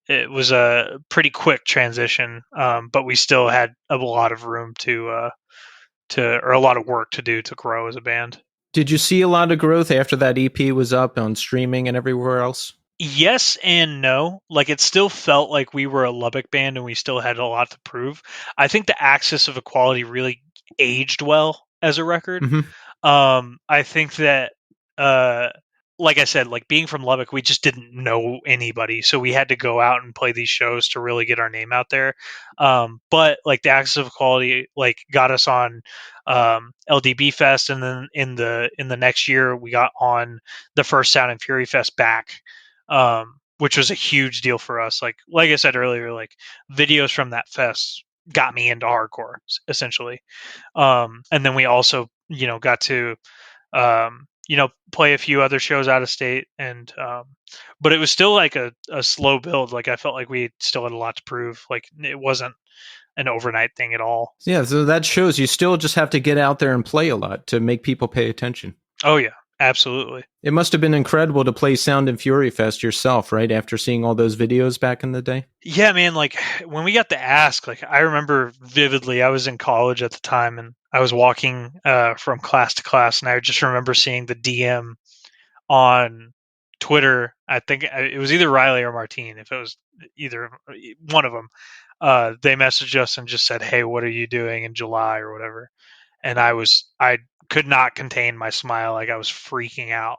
it was a pretty quick transition, but we still had a lot of room or a lot of work to do to grow as a band. Did you see a lot of growth after that EP was up on streaming and everywhere else? Yes and no. Like, it still felt like we were a Lubbock band and we still had a lot to prove. I think the Axis of Equality really aged well as a record. Mm-hmm. I think that, like I said, like being from Lubbock, we just didn't know anybody, so we had to go out and play these shows to really get our name out there. But like the Axis of Equality, like got us on LDB Fest, and then in the next year we got on the first Sound and Fury Fest back, which was a huge deal for us. Like I said earlier, like videos from that fest got me into hardcore essentially. And then we also, got to, play a few other shows out of state, and but it was still like a slow build. Like I felt like we still had a lot to prove. Like it wasn't an overnight thing at all. Yeah, so that shows you still just have to get out there and play a lot to make people pay attention. Oh yeah, absolutely. It must have been incredible to play Sound and Fury Fest yourself, right? After seeing all those videos back in the day. Yeah, man. Like when we got the ask, like I remember vividly, I was in college at the time, and I was walking from class to class, and I just remember seeing the DM on Twitter. I think it was either Riley or Martine. If it was either one of them, they messaged us and just said, "Hey, what are you doing in July or whatever?" And I could not contain my smile. Like I was freaking out.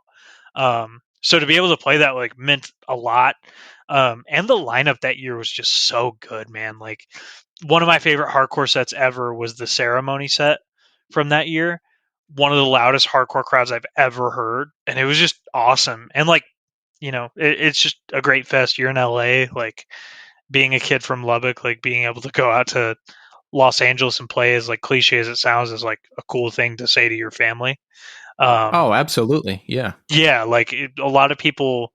So to be able to play that like meant a lot. And the lineup that year was just so good, man. Like one of my favorite hardcore sets ever was the Ceremony set from that year. One of the loudest hardcore crowds I've ever heard. And it was just awesome. And like, it's just a great fest. You're in LA, like being a kid from Lubbock, like being able to go out to Los Angeles and play, as like cliche as it sounds, is like a cool thing to say to your family. Oh, absolutely. Yeah. Yeah. Like a lot of people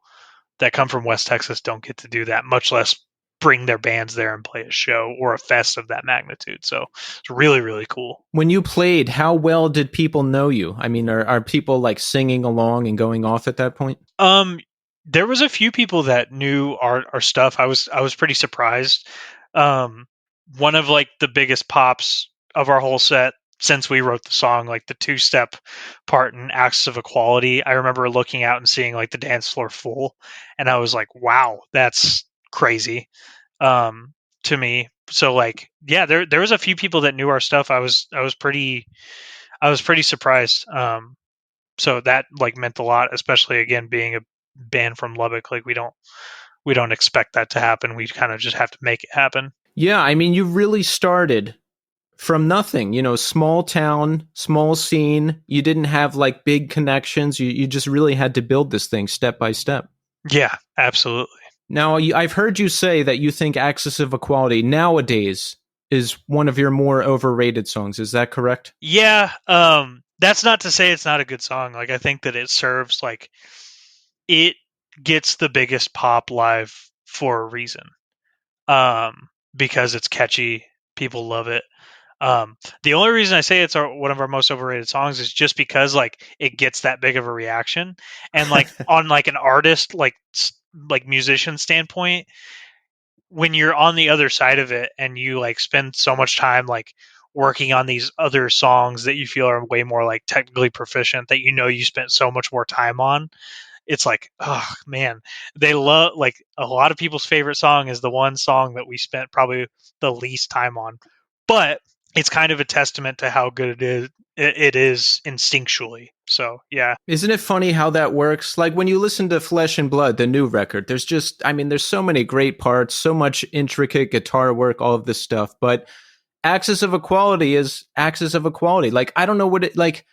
that come from West Texas don't get to do that, much less bring their bands there and play a show or a fest of that magnitude. So it's really, really cool. When you played, how well did people know you? I mean, are people like singing along and going off at that point? There was a few people that knew our stuff. I was pretty surprised. One of like the biggest pops of our whole set since we wrote the song, like the 2-step part in Axis of Equality. I remember looking out and seeing like the dance floor full, and I was like, wow, that's crazy to me. So like, yeah, there was a few people that knew our stuff. I was pretty surprised. So that like meant a lot, especially again being a band from Lubbock. Like we don't expect that to happen. We kind of just have to make it happen. Yeah, I mean, you really started from nothing, small town, small scene. You didn't have like big connections. You just really had to build this thing step by step. Yeah, absolutely. Now, I've heard you say that you think Axis of Equality nowadays is one of your more overrated songs. Is that correct? Yeah, that's not to say it's not a good song. Like I think that it serves, like, it gets the biggest pop live for a reason. Because it's catchy, people love it. The only reason I say it's one of our most overrated songs is just because like it gets that big of a reaction, and like on like an artist like musician standpoint, when you're on the other side of it and you like spend so much time like working on these other songs that you feel are way more like technically proficient, that you spent so much more time on, it's like, oh man, they love, like, a lot of people's favorite song is the one song that we spent probably the least time on, but it's kind of a testament to how good it is instinctually. So yeah. Isn't it funny how that works? Like when you listen to Flesh and Blood, the new record, there's so many great parts, so much intricate guitar work, all of this stuff. But Axis of Equality is Axis of Equality. Like, I don't know what it, like,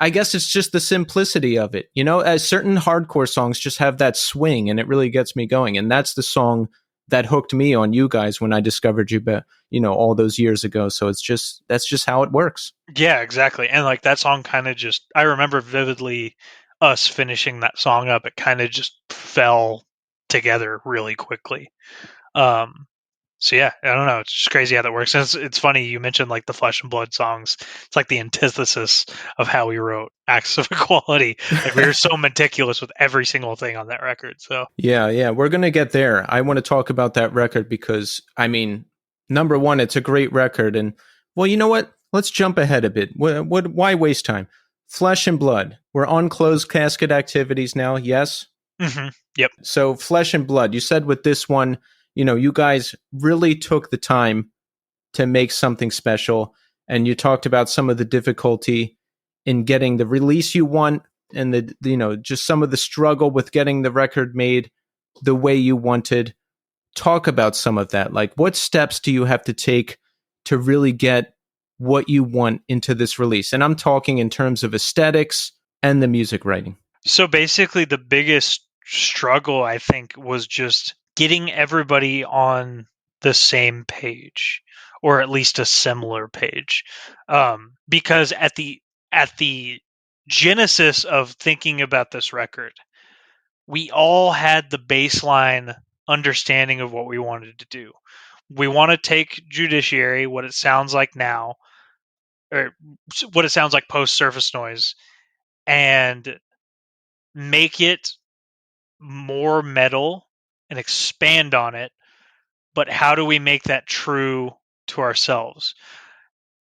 I guess it's just the simplicity of it. As certain hardcore songs just have that swing and it really gets me going. And that's the song that hooked me on you guys when I discovered you, all those years ago. So that's just how it works. Yeah, exactly. And like that song kind of just, I remember vividly us finishing that song up. It kind of just fell together really quickly. So yeah, I don't know. It's just crazy how that works. And it's funny you mentioned like the Flesh and Blood songs. It's like the antithesis of how we wrote Acts of Equality. Like we were so meticulous with every single thing on that record. So yeah, we're gonna get there. I want to talk about that record because I mean, number one, it's a great record, and well, you know what? Let's jump ahead a bit. Why waste time? Flesh and Blood. We're on closed casket activities now. Yes. mm-hmm. Yep. So Flesh and Blood. You said with this one, you guys really took the time to make something special, and you talked about some of the difficulty in getting the release you want, and just some of the struggle with getting the record made the way you wanted. Talk about some of that. Like, what steps do you have to take to really get what you want into this release? And I'm talking in terms of aesthetics and the music writing. So basically the biggest struggle, I think, was just getting everybody on the same page, or at least a similar page. Because at the genesis of thinking about this record, we all had the baseline understanding of what we wanted to do. We want to take Judiciary, what it sounds like now, or what it sounds like post Surface Noise, and make it more metal and expand on it. But how do we make that true to ourselves?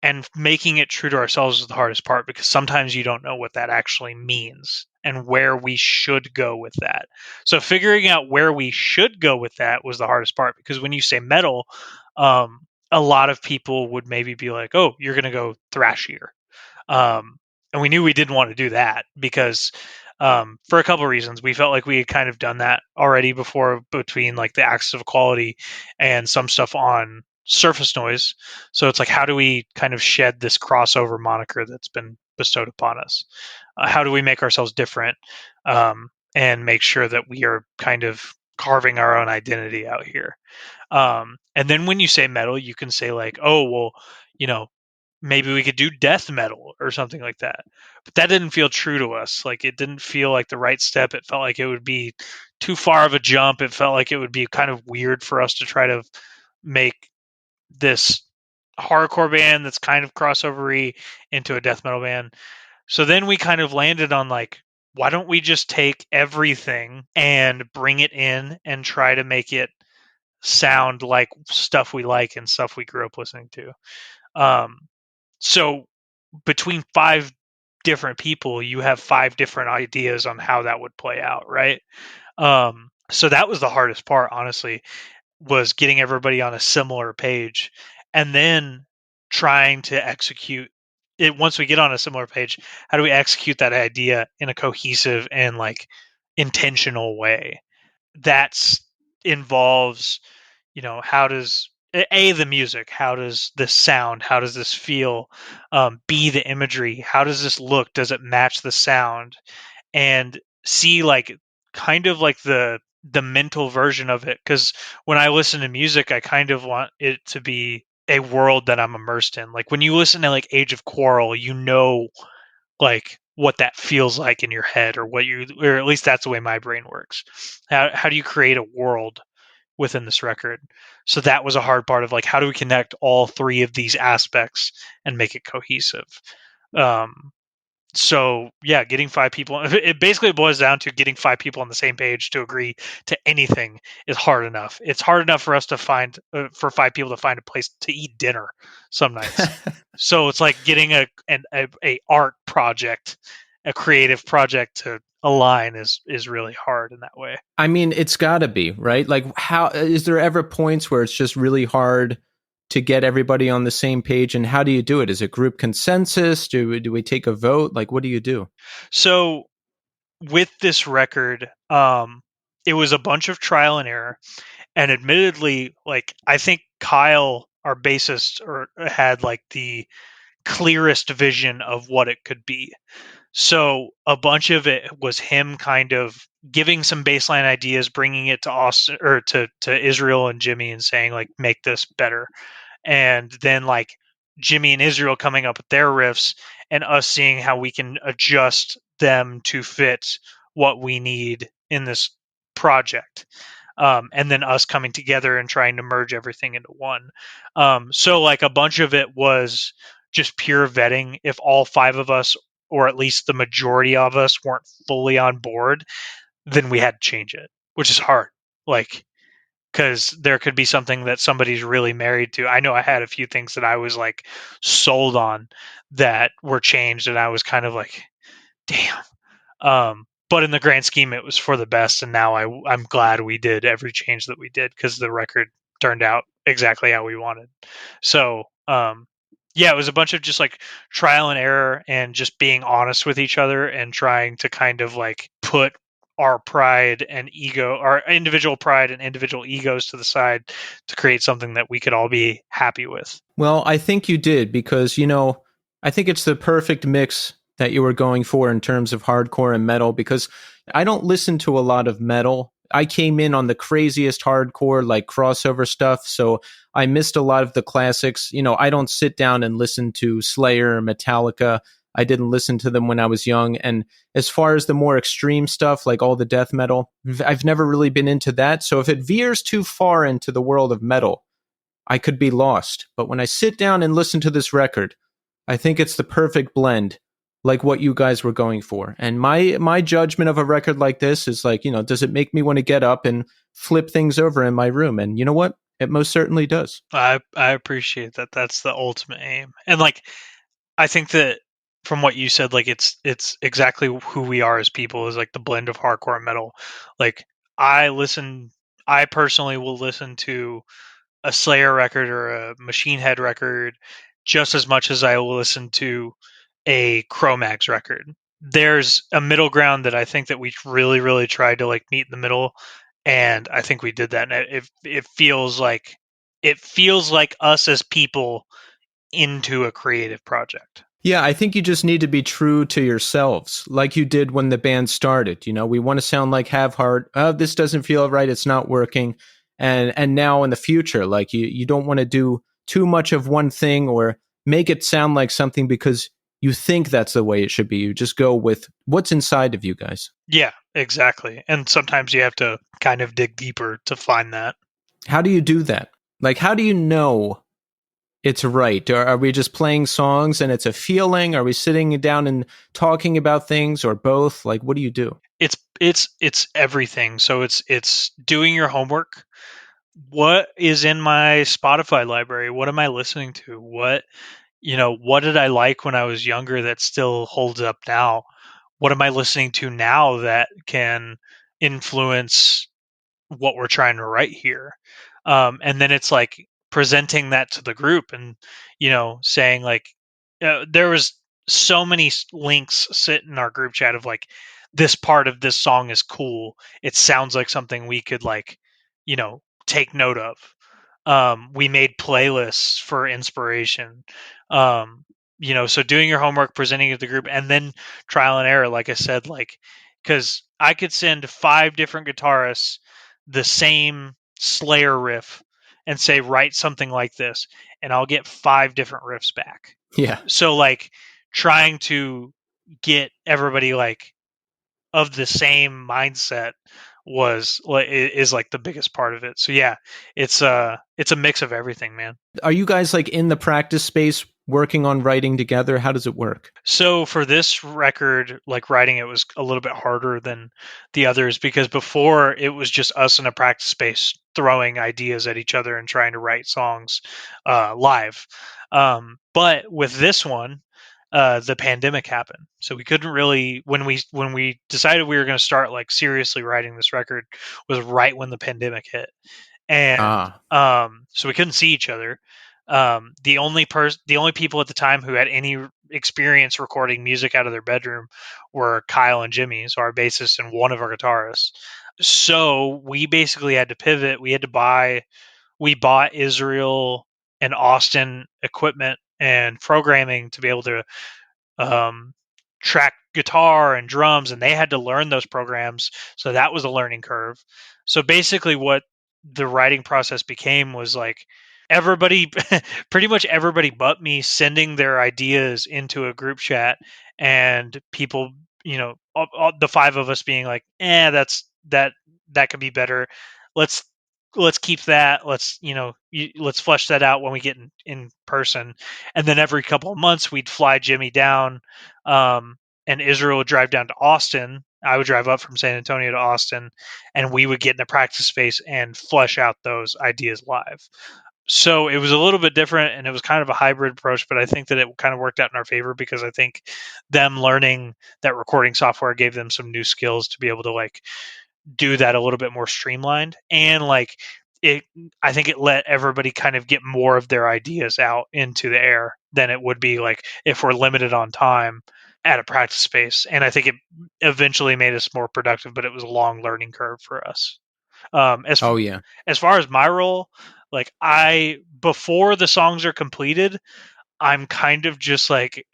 And making it true to ourselves is the hardest part, because sometimes you don't know what that actually means and where we should go with that. So figuring out where we should go with that was the hardest part, because when you say metal, a lot of people would maybe be like, oh, you're going to go thrashier. And we knew we didn't want to do that because for a couple of reasons. We felt like we had kind of done that already before, between like the Axis of Equality and some stuff on Surface Noise. So it's like, how do we kind of shed this crossover moniker that's been bestowed upon us? How do we make ourselves different, and make sure that we are kind of carving our own identity out here? And then when you say metal, you can say like, oh, well, maybe we could do death metal or something like that. But that didn't feel true to us. Like, it didn't feel like the right step. It felt like it would be too far of a jump. It felt like it would be kind of weird for us to try to make this hardcore band that's kind of crossovery into a death metal band. So then we kind of landed on like, why don't we just take everything and bring it in and try to make it sound like stuff we like and stuff we grew up listening to. So between 5 different people, you have 5 different ideas on how that would play out, right? So that was the hardest part, honestly, was getting everybody on a similar page, and then trying to execute it. Once we get on a similar page, how do we execute that idea in a cohesive and like intentional way? That's involves, how does the music, how does this sound, how does this feel, b, the imagery, how does this look, does it match the sound, and see like kind of like the mental version of it. Because when I listen to music, I kind of want it to be a world that I'm immersed in. Like when you listen to like Age of Quarrel, like what that feels like in your head, or or at least that's the way my brain works. How do you create a world within this record? So that was a hard part of like, how do we connect all 3 of these aspects and make it cohesive? So yeah, getting 5 people, it basically boils down to getting 5 people on the same page to agree to anything is hard enough. It's hard enough for us to find, for 5 people to find a place to eat dinner some nights. So it's like getting a art project, a creative project to align is really hard in that way. I mean, it's got to be, right? Like, how is there ever points where it's just really hard to get everybody on the same page? And how do you do it? Is it group consensus? Do we take a vote? Like, what do you do? So with this record, it was a bunch of trial and error. And admittedly, like, I think Kyle, our bassist, had like the clearest vision of what it could be. So a bunch of it was him kind of giving some baseline ideas, bringing it to Austin, or to Israel and Jimmy, and saying like, make this better. And then like Jimmy and Israel coming up with their riffs, and us seeing how we can adjust them to fit what we need in this project. And then us coming together and trying to merge everything into one. So like a bunch of it was just pure vetting. If all 5 of us, or at least the majority of us, weren't fully on board, then we had to change it, which is hard. Like, because there could be something that somebody's really married to. I know I had a few things that I was like sold on that were changed, and I was kind of like, damn. But in the grand scheme, it was for the best, and now I'm glad we did every change that we did, because the record turned out exactly how we wanted. So, yeah, it was a bunch of just like trial and error, and just being honest with each other, and trying to kind of like put our pride and ego, our individual pride and individual egos to the side, to create something that we could all be happy with. Well, I think you did, because, I think it's the perfect mix that you were going for in terms of hardcore and metal, because I don't listen to a lot of metal. I came in on the craziest hardcore, like crossover stuff, so I missed a lot of the classics. I don't sit down and listen to Slayer or Metallica. I didn't listen to them when I was young. And as far as the more extreme stuff, like all the death metal, I've never really been into that. So if it veers too far into the world of metal, I could be lost. But when I sit down and listen to this record, I think it's the perfect blend, like what you guys were going for. And my judgment of a record like this is like, does it make me want to get up and flip things over in my room? And you know what? It most certainly does. I appreciate that. That's the ultimate aim. And like, I think that from what you said, like it's exactly who we are as people, is like the blend of hardcore and metal. Like I personally will listen to a Slayer record or a Machine Head record just as much as I will listen to a Cro-Mags record. There's a middle ground that I think that we really, really tried to like meet in the middle, and I think we did that. And it feels like us as people into a creative project. Yeah, I think you just need to be true to yourselves, like you did when the band started. We want to sound like Have Heart. Oh, this doesn't feel right. It's not working. And now in the future, like you don't want to do too much of one thing or make it sound like something because you think that's the way it should be. You just go with what's inside of you guys. Yeah, exactly. And sometimes you have to kind of dig deeper to find that. How do you do that? Like, how do you know it's right? Are we just playing songs and it's a feeling? Are we sitting down and talking about things, or both? Like, what do you do? It's everything. So it's doing your homework. What is in my Spotify library? What am I listening to? What what did I like when I was younger that still holds up now? What am I listening to now that can influence what we're trying to write here? And then it's like presenting that to the group and, saying like, there was so many links sit in our group chat of like, this part of this song is cool. It sounds like something we could like, take note of. We made playlists for inspiration. Um, so doing your homework, presenting it to the group, and then trial and error, like I said, like, because I could send 5 different guitarists the same Slayer riff and say, write something like this, and I'll get 5 different riffs back. Yeah. So, like, trying to get everybody, like, of the same mindset is like the biggest part of it. So yeah, it's a mix of everything, man. Are you guys like in the practice space working on writing together? How does it work? So for this record, like writing it was a little bit harder than the others because before it was just us in a practice space throwing ideas at each other and trying to write songs live. But with this one, the pandemic happened, so we couldn't really. When we decided we were going to start like seriously writing this record, was right when the pandemic hit, and so we couldn't see each other. The only people at the time who had any experience recording music out of their bedroom were Kyle and Jimmy, so our bassist and one of our guitarists. So we basically had to pivot. We bought Israel and Austin equipment and programming to be able to track guitar and drums, and they had to learn those programs. So that was a learning curve. So basically what the writing process became was like everybody, pretty much everybody but me, sending their ideas into a group chat, and people, the 5 of us being like, that could be better. Let's keep that. Let's flesh that out when we get in person. And then every couple of months we'd fly Jimmy down, and Israel would drive down to Austin. I would drive up from San Antonio to Austin, and we would get in the practice space and flesh out those ideas live. So it was a little bit different, and it was kind of a hybrid approach, but I think that it kind of worked out in our favor because I think them learning that recording software gave them some new skills to be able to like do that a little bit more streamlined, and like I think it let everybody kind of get more of their ideas out into the air than it would be like if we're limited on time at a practice space. And I think it eventually made us more productive, but it was a long learning curve for us. As far as my role, like before the songs are completed, I'm kind of just like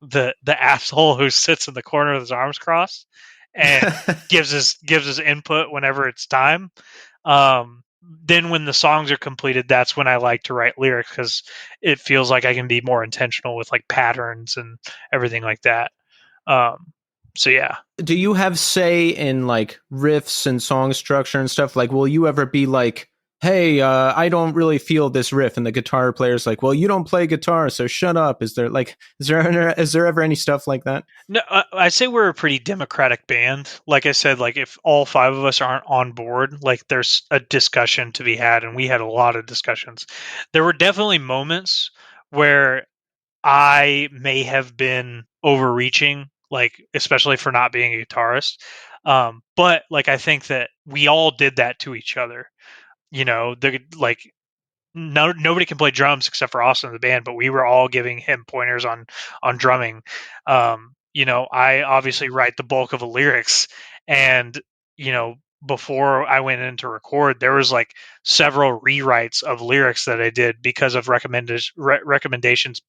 the asshole who sits in the corner with his arms crossed and gives us input whenever it's time. Then when the songs are completed, that's when I like to write lyrics because it feels like I can be more intentional with like patterns and everything like that. So yeah. Do you have say in like riffs and song structure and stuff? Like, will you ever be like, hey, I don't really feel this riff, and the guitar player's like, well, you don't play guitar, so shut up? Is there ever any stuff like that? No, I say we're a pretty democratic band. Like I said, like if all 5 of us aren't on board, like there's a discussion to be had, and we had a lot of discussions. There were definitely moments where I may have been overreaching, like especially for not being a guitarist. But like I think that we all did that to each other. Nobody can play drums except for Austin in the band, but we were all giving him pointers on drumming. I obviously write the bulk of the lyrics, and before I went in to record, there was like several rewrites of lyrics that I did because of recommendations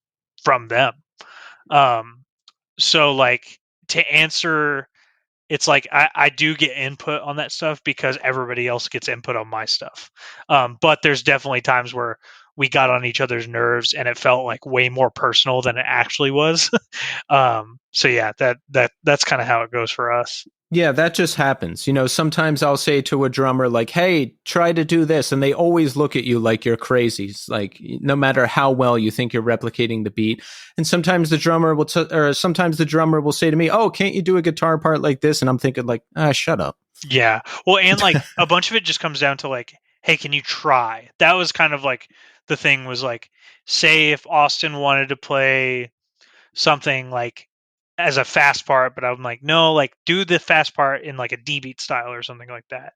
from them. So like to answer, it's like I do get input on that stuff because everybody else gets input on my stuff. But there's definitely times where we got on each other's nerves and it felt like way more personal than it actually was. So yeah, that's kind of how it goes for us. Yeah, that just happens. Sometimes I'll say to a drummer like, hey, try to do this. And they always look at you like you're crazy. Like no matter how well you think you're replicating the beat. And sometimes the drummer will say to me, oh, can't you do a guitar part like this? And I'm thinking like, shut up. Yeah. Well, and like a bunch of it just comes down to like, hey, can you try? That was kind of like the thing was like, say if Austin wanted to play something like as a fast part, but I'm like, no, like do the fast part in like a D beat style or something like that.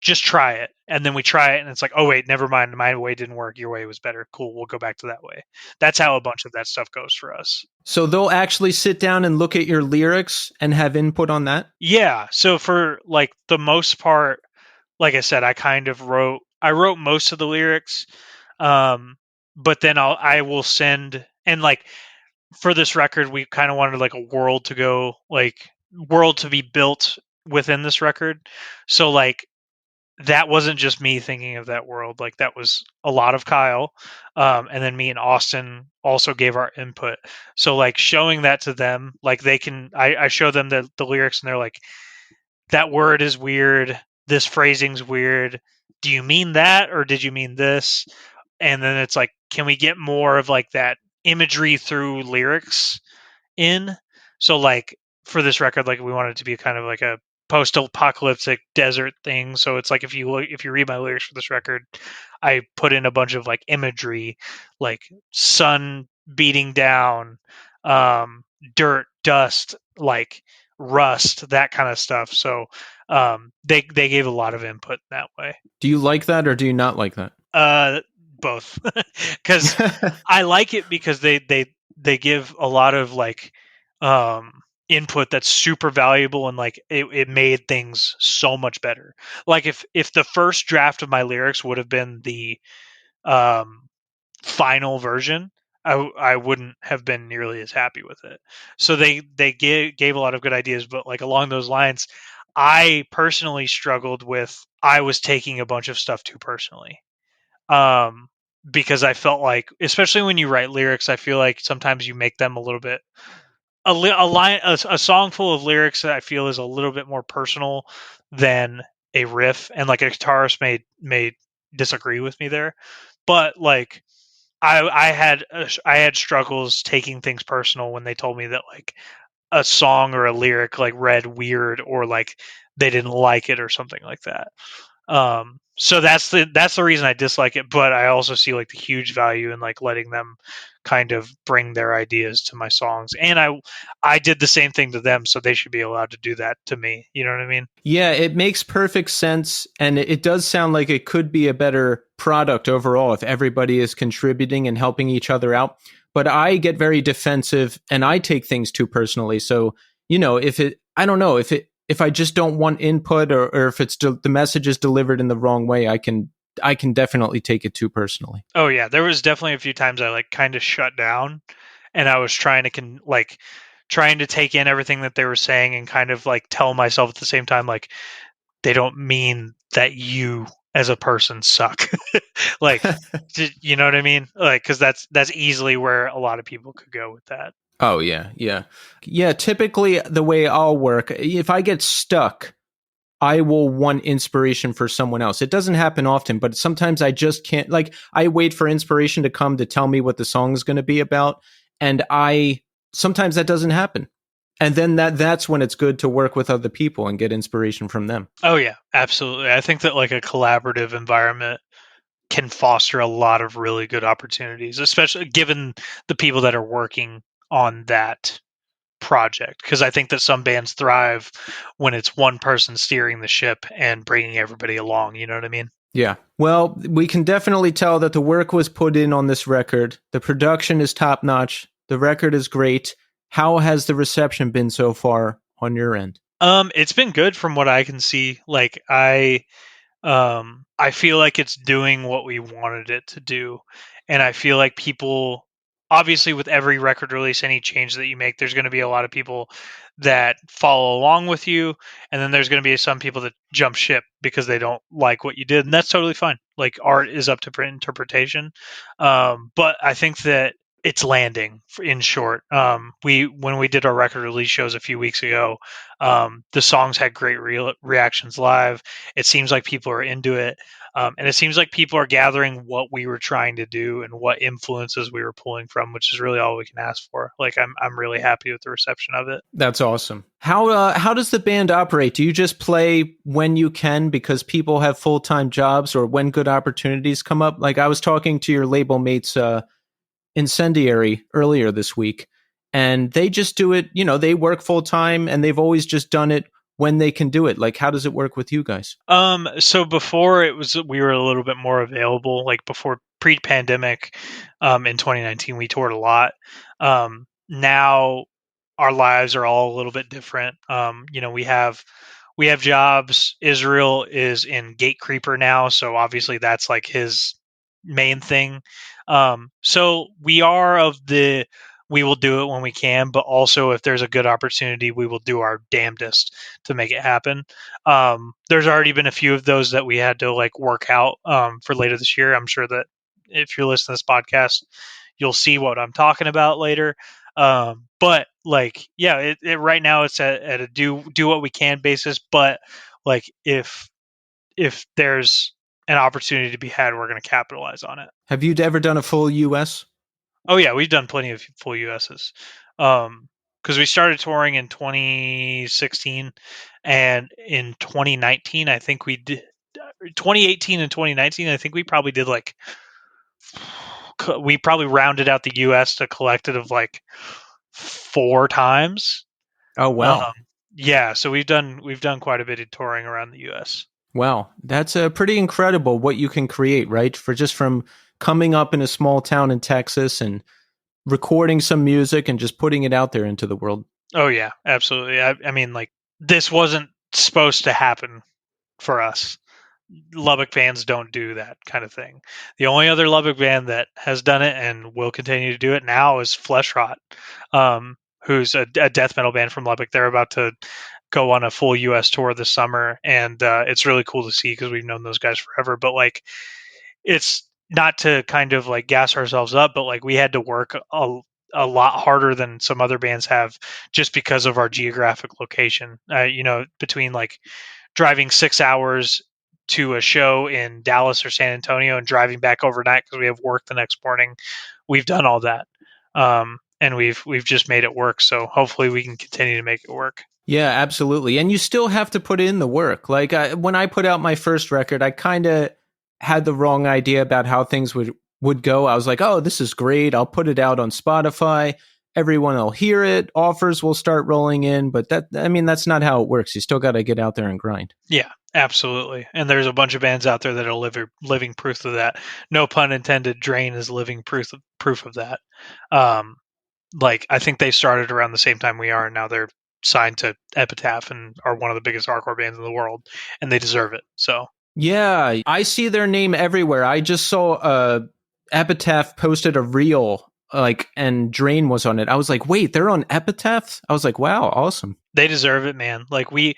Just try it. And then we try it and it's like, oh wait, never mind. My way didn't work. Your way was better. Cool. We'll go back to that way. That's how a bunch of that stuff goes for us. So they'll actually sit down and look at your lyrics and have input on that? Yeah. So for like the most part, like I said, I wrote most of the lyrics. But then I will send, and like for this record, we kind of wanted like a world to be built within this record. So like, that wasn't just me thinking of that world. Like that was a lot of Kyle. And then me and Austin also gave our input. So like showing that to them, like I show them the lyrics and they're like, that word is weird. This phrasing's weird. Do you mean that? Or did you mean this? And then it's like, can we get more of like that imagery through lyrics in? So like for this record, like we want it to be kind of like a post-apocalyptic desert thing. So it's like if you read my lyrics for this record, I put in a bunch of like imagery, like sun beating down, dirt, dust, like rust, that kind of stuff. So they gave a lot of input that way. Do you like that or do you not like that? Both, because I like it because they give a lot of like input that's super valuable, and like it made things so much better. Like if the first draft of my lyrics would have been the final version, I wouldn't have been nearly as happy with it. So they gave a lot of good ideas, but like along those lines, I personally struggled with, I was taking a bunch of stuff too personally. Because I felt like, especially when you write lyrics, I feel like sometimes you make them a little bit a song full of lyrics that I feel is a little bit more personal than a riff, and like a guitarist may disagree with me there, but like I had struggles taking things personal when they told me that like a song or a lyric like read weird, or like they didn't like it or something like that. So that's the reason I dislike it, but I also see like the huge value in like letting them kind of bring their ideas to my songs. And I did the same thing to them, so they should be allowed to do that to me. You know what I mean? Yeah, it makes perfect sense. And it does sound like it could be a better product overall if everybody is contributing and helping each other out. But I get very defensive and I take things too personally. So, you know, if I just don't want input, or if it's the message is delivered in the wrong way, I can definitely take it too personally. Oh yeah, there was definitely a few times I like kind of shut down, and I was trying to take in everything that they were saying and kind of like tell myself at the same time, like, they don't mean that you as a person suck. Like, you know what I mean? Like, because that's easily where a lot of people could go with that. Oh, yeah. Typically, the way I'll work, if I get stuck, I will want inspiration for someone else. It doesn't happen often, but sometimes I just can't. Like, I wait for inspiration to come to tell me what the song is going to be about, and sometimes that doesn't happen. And then that's when it's good to work with other people and get inspiration from them. Oh yeah, absolutely. I think that like a collaborative environment can foster a lot of really good opportunities, especially given the people that are working on that project. Because I think that some bands thrive when it's one person steering the ship and bringing everybody along. You know what I mean? Yeah. Well, we can definitely tell that the work was put in on this record. The production is top notch. The record is great. How has the reception been so far on your end? It's been good from what I can see. Like I feel like it's doing what we wanted it to do. And I feel like people, obviously with every record release, any change that you make, there's going to be a lot of people that follow along with you. And then there's going to be some people that jump ship because they don't like what you did. And that's totally fine. Like, art is up to interpretation. But I think that it's landing, in short. When we did our record release shows a few weeks ago, the songs had great reactions live. It seems like people are into it. And it seems like people are gathering what we were trying to do and what influences we were pulling from, which is really all we can ask for. Like, I'm really happy with the reception of it. That's awesome. How does the band operate? Do you just play when you can because people have full-time jobs, or when good opportunities come up? Like, I was talking to your label mates Incendiary earlier this week, and they just do it. They work full time, and they've always just done it when they can do it. Like, how does it work with you guys? So before we were a little bit more available, like before pre-pandemic, in 2019, we toured a lot. Now our lives are all a little bit different. We have jobs. Israel is in Gate Creeper now, so obviously that's like his main thing. So we will do it when we can, but also if there's a good opportunity, we will do our damnedest to make it happen. There's already been a few of those that we had to like work out for later this year. I'm sure that if you're listening to this podcast, you'll see what I'm talking about later. But like, yeah, it right now it's at a do what we can basis. But like, if there's an opportunity to be had, we're going to capitalize on it. Have you ever done a full US? Oh yeah, we've done plenty of full USs. Because we started touring in 2016, and in 2019, I think we did. 2018 and 2019, I think we probably did like. We probably rounded out the U.S. to a collective of like 4 times. Oh wow. Yeah, so we've done quite a bit of touring around the U.S. Wow, that's pretty incredible what you can create, right? From coming up in a small town in Texas and recording some music and just putting it out there into the world. Oh yeah, absolutely. I mean, like, this wasn't supposed to happen for us. Lubbock bands don't do that kind of thing. The only other Lubbock band that has done it and will continue to do it now is Flesh Rot, who's a death metal band from Lubbock. They're about to go on a full U.S. tour this summer, and it's really cool to see because we've known those guys forever. But like, it's not to kind of like gas ourselves up, but like we had to work a lot harder than some other bands have just because of our geographic location. Between like driving 6 hours to a show in Dallas or San Antonio and driving back overnight because we have work the next morning. We've done all that. And we've just made it work. So hopefully we can continue to make it work. Yeah, absolutely. And you still have to put in the work. Like when I put out my first record, I kind of had the wrong idea about how things would go. I was like, oh, this is great. I'll put it out on Spotify. Everyone will hear it. Offers will start rolling in. But that's not how it works. You still got to get out there and grind. Yeah, absolutely. And there's a bunch of bands out there that are living proof of that. No pun intended. Drain is living proof of that. Like, I think they started around the same time we are, and now they're signed to Epitaph and are one of the biggest hardcore bands in the world, and they deserve it. So yeah, I see their name everywhere. I just saw Epitaph posted a reel and Drain was on it. I was like, wait, they're on Epitaph? I was like, wow, awesome. They deserve it, man. Like, we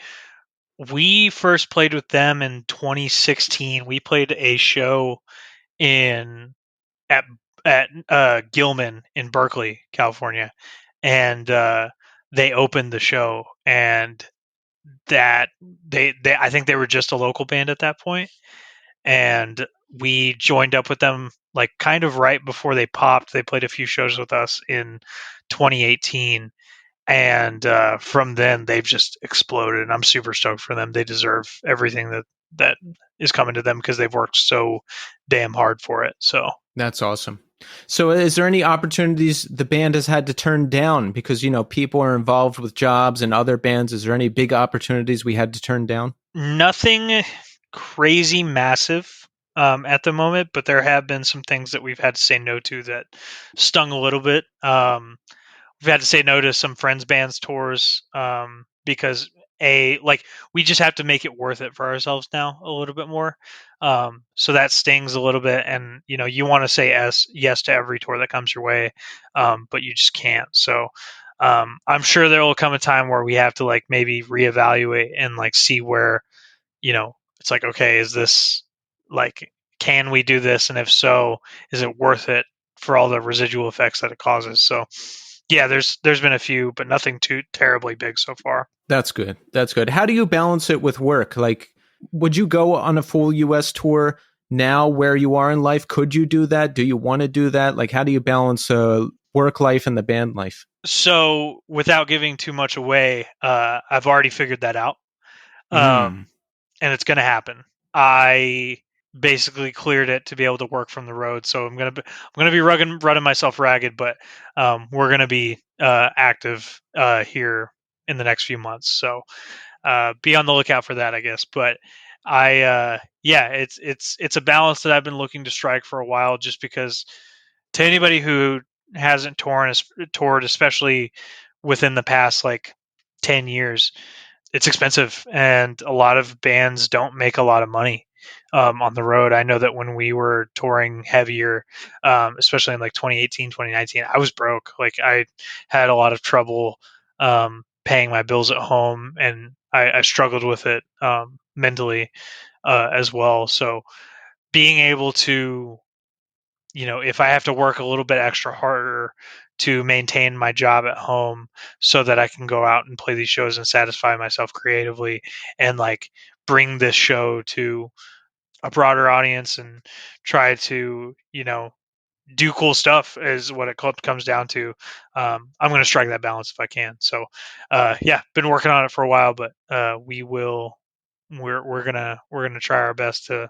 first played with them in 2016. We played a show at Gilman in Berkeley, California, and they opened the show, and that they I think they were just a local band at that point, and we joined up with them like kind of right before they popped. They played a few shows with us in 2018, and from then they've just exploded, and I'm super stoked for them. They deserve everything that is coming to them because they've worked so damn hard for it. So that's awesome. So is there any opportunities the band has had to turn down because, people are involved with jobs and other bands? Is there any big opportunities we had to turn down? Nothing crazy massive at the moment, but there have been some things that we've had to say no to that stung a little bit. We've had to say no to some friends' bands tours because we just have to make it worth it for ourselves now a little bit more. So that stings a little bit, and you want to say yes to every tour that comes your way, but you just can't. So I'm sure there will come a time where we have to like maybe reevaluate and like see where it's like, okay, is this like, can we do this, and if so, is it worth it for all the residual effects that it causes? So yeah, there's been a few, but nothing too terribly big so far. That's good. That's good. How do you balance it with work? Like, would you go on a full US tour now where you are in life? Could you do that? Do you want to do that? Like, how do you balance work life and the band life? So without giving too much away, I've already figured that out. And it's going to happen. I basically cleared it to be able to work from the road. So I'm gonna be running myself ragged, but we're gonna be active here in the next few months. So be on the lookout for that, I guess. But yeah, it's a balance that I've been looking to strike for a while, just because to anybody who hasn't toured, especially within the past like 10 years, it's expensive, and a lot of bands don't make a lot of money on the road. I know that when we were touring heavier, especially in like 2018, 2019, I was broke. Like I had a lot of trouble paying my bills at home, and I struggled with it mentally as well. So being able to, if I have to work a little bit extra harder to maintain my job at home so that I can go out and play these shows and satisfy myself creatively and like bring this show to a broader audience and try to, do cool stuff is what it comes down to. I'm going to strike that balance if I can. So, yeah, been working on it for a while, but we're gonna try our best to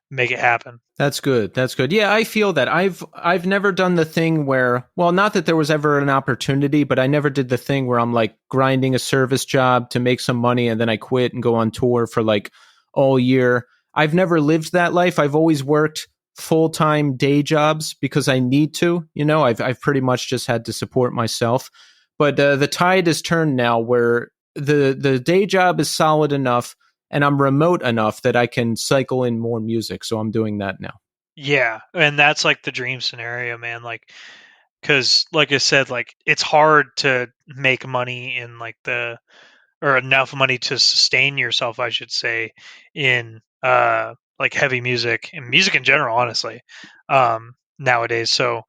make it happen. That's good. That's good. Yeah, I feel that. I've never done the thing where, well, not that there was ever an opportunity, but I never did the thing where I'm like grinding a service job to make some money and then I quit and go on tour for like all year. I've never lived that life. I've always worked full-time day jobs because I need to, I've pretty much just had to support myself. But the tide has turned now where the day job is solid enough and I'm remote enough that I can cycle in more music. So I'm doing that now. Yeah, and that's like the dream scenario, man. Like, because like I said, like it's hard to make money in like or enough money to sustain yourself, I should say, in like heavy music and music in general, honestly, nowadays. So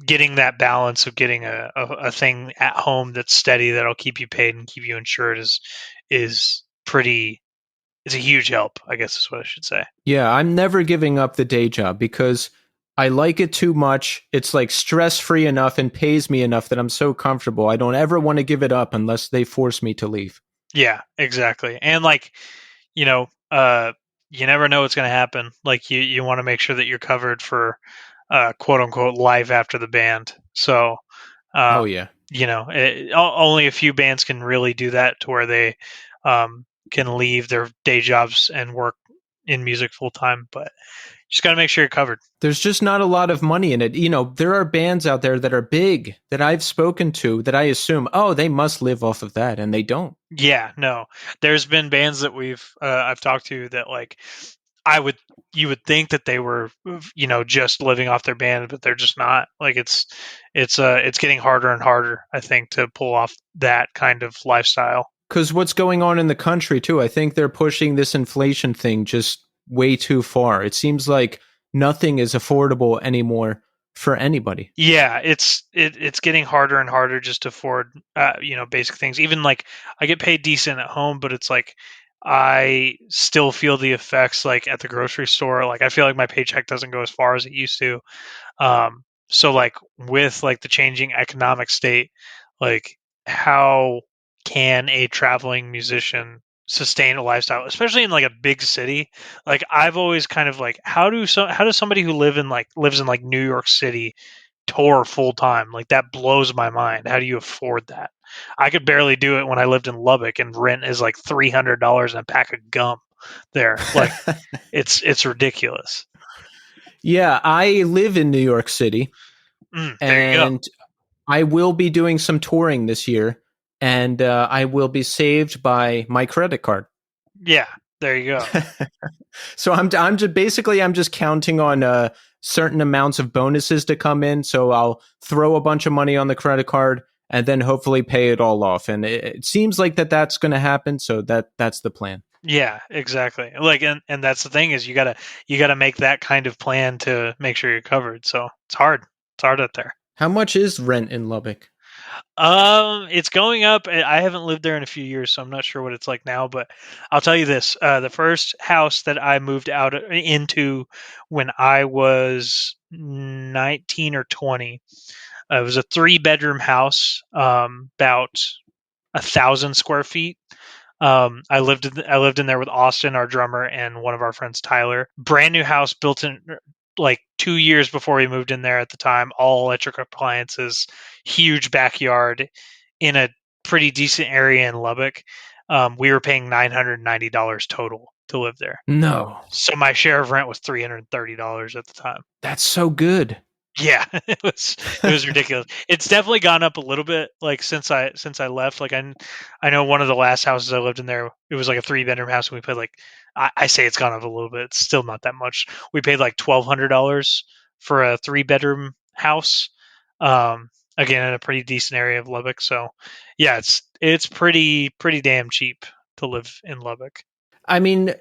getting that balance of getting a thing at home that's steady that'll keep you paid and keep you insured is pretty. It's a huge help, I guess is what I should say. Yeah, I'm never giving up the day job because I like it too much. It's like stress free enough and pays me enough that I'm so comfortable. I don't ever want to give it up unless they force me to leave. Yeah, exactly. And like, you know, uh, you never know what's going to happen. Like you want to make sure that you're covered for quote unquote life after the band. So, Oh, um, yeah. only a few bands can really do that to where they can leave their day jobs and work in music full time. But just got to make sure you're covered. There's just not a lot of money in it. There are bands out there that are big that I've spoken to that I assume, oh, they must live off of that, and they don't. Yeah, no. There's been bands that I've talked to that like I would you would think that they were just living off their band, but they're just not. Like it's getting harder and harder, I think, to pull off that kind of lifestyle. Because what's going on in the country, too, I think they're pushing this inflation thing just way too far. It seems like nothing is affordable anymore for anybody. Yeah, it's getting harder and harder just to afford basic things. Even like I get paid decent at home, but it's like I still feel the effects like at the grocery store. Like I feel like my paycheck doesn't go as far as it used to. So like with like the changing economic state, like how can a traveling musician sustain a lifestyle, especially in like a big city? Like I've always kind of like how does somebody who lives in like New York City tour full time? Like that blows my mind. How do you afford that? I could barely do it when I lived in Lubbock, and rent is like $300 and a pack of gum there. Like it's ridiculous. Yeah, I live in New York City, There you go. and I will be doing some touring this year, and I will be saved by my credit card. Yeah, there you go. So I'm just counting on certain amounts of bonuses to come in. So I'll throw a bunch of money on the credit card and then hopefully pay it all off. And it seems like that's going to happen. So that's the plan. Yeah, exactly. Like and that's the thing is you gotta make that kind of plan to make sure you're covered. So it's hard. It's hard out there. How much is rent in Lubbock? It's going up. I haven't lived there in a few years, so I'm not sure what it's like now. But I'll tell you this: the first house that I moved out into when I was 19 or 20, it was a 3-bedroom house, about 1,000 square feet. I lived in there with Austin, our drummer, and one of our friends, Tyler. Brand new house built in like 2 years before we moved in there at the time. All electric appliances, huge backyard in a pretty decent area in Lubbock. We were paying $990 total to live there. No, So my share of rent was $330 at the time. that's so good. Yeah, it was ridiculous. It's definitely gone up a little bit, like since I left. Like I know one of the last houses I lived in there, it was like a 3-bedroom house, and we paid like I say it's gone up a little bit. It's still not that much. We paid like $1,200 for a 3-bedroom house. Again, in a pretty decent area of Lubbock. So yeah, it's pretty damn cheap to live in Lubbock. I mean,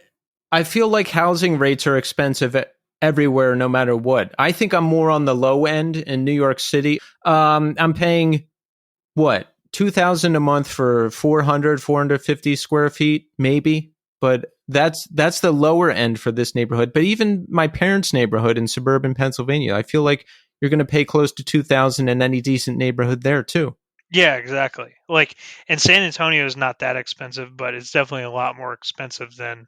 I feel like housing rates are expensive everywhere, no matter what. I think I'm more on the low end in New York City. I'm paying what, 2,000 a month for 450 square feet, maybe. But that's the lower end for this neighborhood. But even my parents' neighborhood in suburban Pennsylvania, I feel like you're going to pay close to 2,000 in any decent neighborhood there too. Yeah, exactly. Like, and San Antonio is not that expensive, but it's definitely a lot more expensive than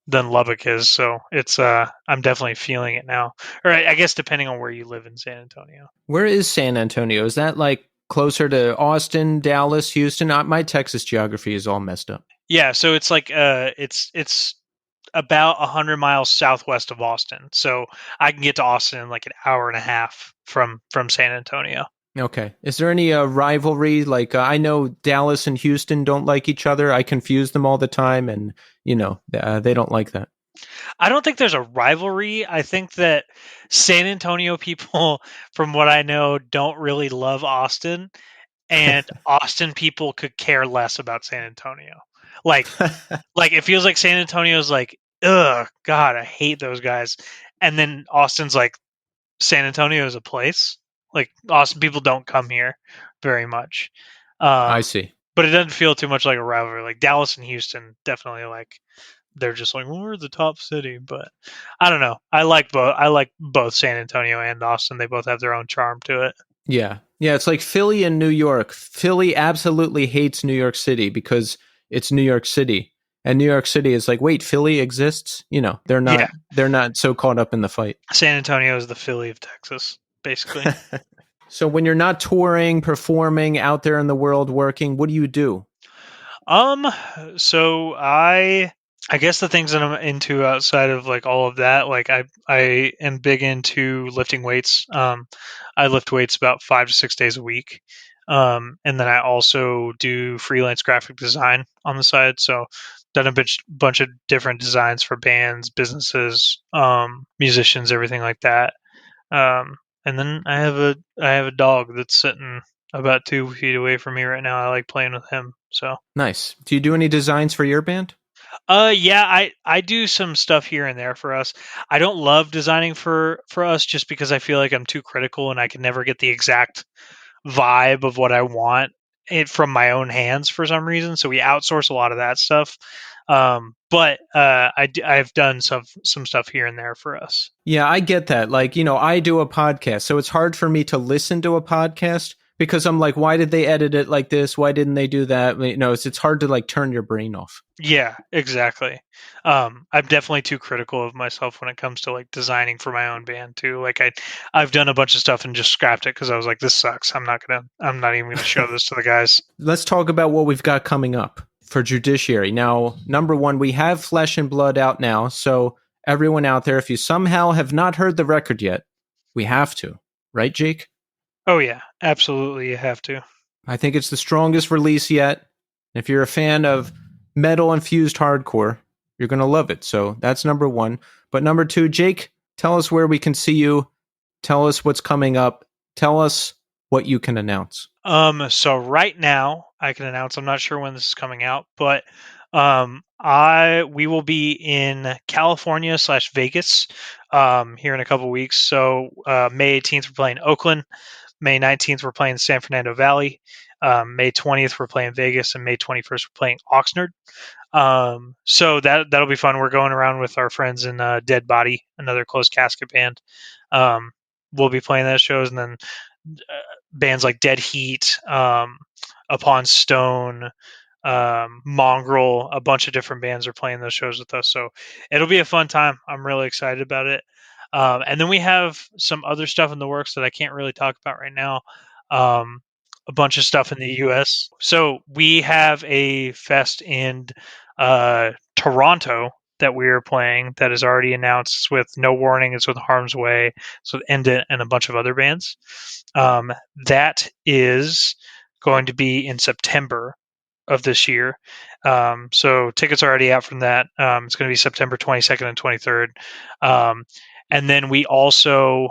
Lubbock is. So it's I'm definitely feeling it now. Or I guess depending on where you live in San Antonio. Where is San Antonio? Is that like closer to Austin, Dallas, Houston? My Texas geography is all messed up. Yeah, so it's like it's about 100 miles southwest of Austin. So I can get to Austin in like an hour and a half from San Antonio. Okay. Is there any rivalry? Like, I know Dallas and Houston don't like each other. I confuse them all the time, and they don't like that. I don't think there's a rivalry. I think that San Antonio people, from what I know, don't really love Austin, and Austin people could care less about San Antonio. Like, like it feels like San Antonio's like, ugh, God, I hate those guys, and then Austin's like, San Antonio is a place. Like Austin people don't come here very much. I Um, see. but it doesn't feel too much like a rivalry. Like Dallas and Houston definitely like they're just like, well, we're the top city, but I don't know. I like both. I like both San Antonio and Austin. They both have their own charm to it. Yeah. Yeah, it's like Philly and New York. Philly absolutely hates New York City because it's New York City. And New York City is like, wait, Philly exists? Yeah, They're not so caught up in the fight. San Antonio is the Philly of Texas, basically. So when you're not touring, performing, out there in the world working, what do you do? Um, so I guess the things that I'm into outside of like all of that, like I am big into lifting weights. I lift weights about 5 to 6 days a week. And then I also do freelance graphic design on the side. So done a bunch of different designs for bands, businesses, musicians, everything like that. And then I have a dog that's sitting about 2 feet away from me right now. I like playing with him. So Nice. Do you do any designs for your band? yeah, I do some stuff here and there for us. I don't love designing for us just because I feel like I'm too critical and I can never get the exact vibe of what I want it from my own hands for some reason. So we outsource a lot of that stuff. But I've done some stuff here and there for us. Yeah, I get that. Like, I do a podcast, so it's hard for me to listen to a podcast because I'm like, why did they edit it like this? Why didn't they do that? It's hard to like turn your brain off. Yeah, exactly. I'm definitely too critical of myself when it comes to like designing for my own band too. Like I've done a bunch of stuff and just scrapped it because I was like, this sucks. I'm not even gonna show this to the guys. Let's talk about what we've got coming up for Judiciary. Now, number one, we have Flesh and Blood out now. So everyone out there, if you somehow have not heard the record yet, we have to. Right, Jake? Oh yeah, absolutely. You have to. I think it's the strongest release yet. If you're a fan of metal infused hardcore, you're going to love it. So that's number one. But number two, Jake, tell us where we can see you. Tell us what's coming up. Tell us what you can announce. So right now I can announce, I'm not sure when this is coming out, but we will be in California / Vegas here in a couple weeks. So May 18th we're playing Oakland, May 19th we're playing San Fernando Valley, May 20th we're playing Vegas, and May 21st we're playing Oxnard. So that'll be fun. We're going around with our friends in Dead Body, another closed casket band. We'll be playing those shows, and then bands like Dead Heat, Upon Stone, Mongrel, a bunch of different bands are playing those shows with us. So it'll be a fun time. I'm really excited about it. And then we have some other stuff in the works that I can't really talk about right now. A bunch of stuff in the US. So we have a fest in Toronto that we are playing that is already announced. It's with No Warning, it's with Harm's Way, it's with Indent and a bunch of other bands. That is going to be in September of this year. So tickets are already out from that. It's going to be September 22nd and 23rd. And then we also,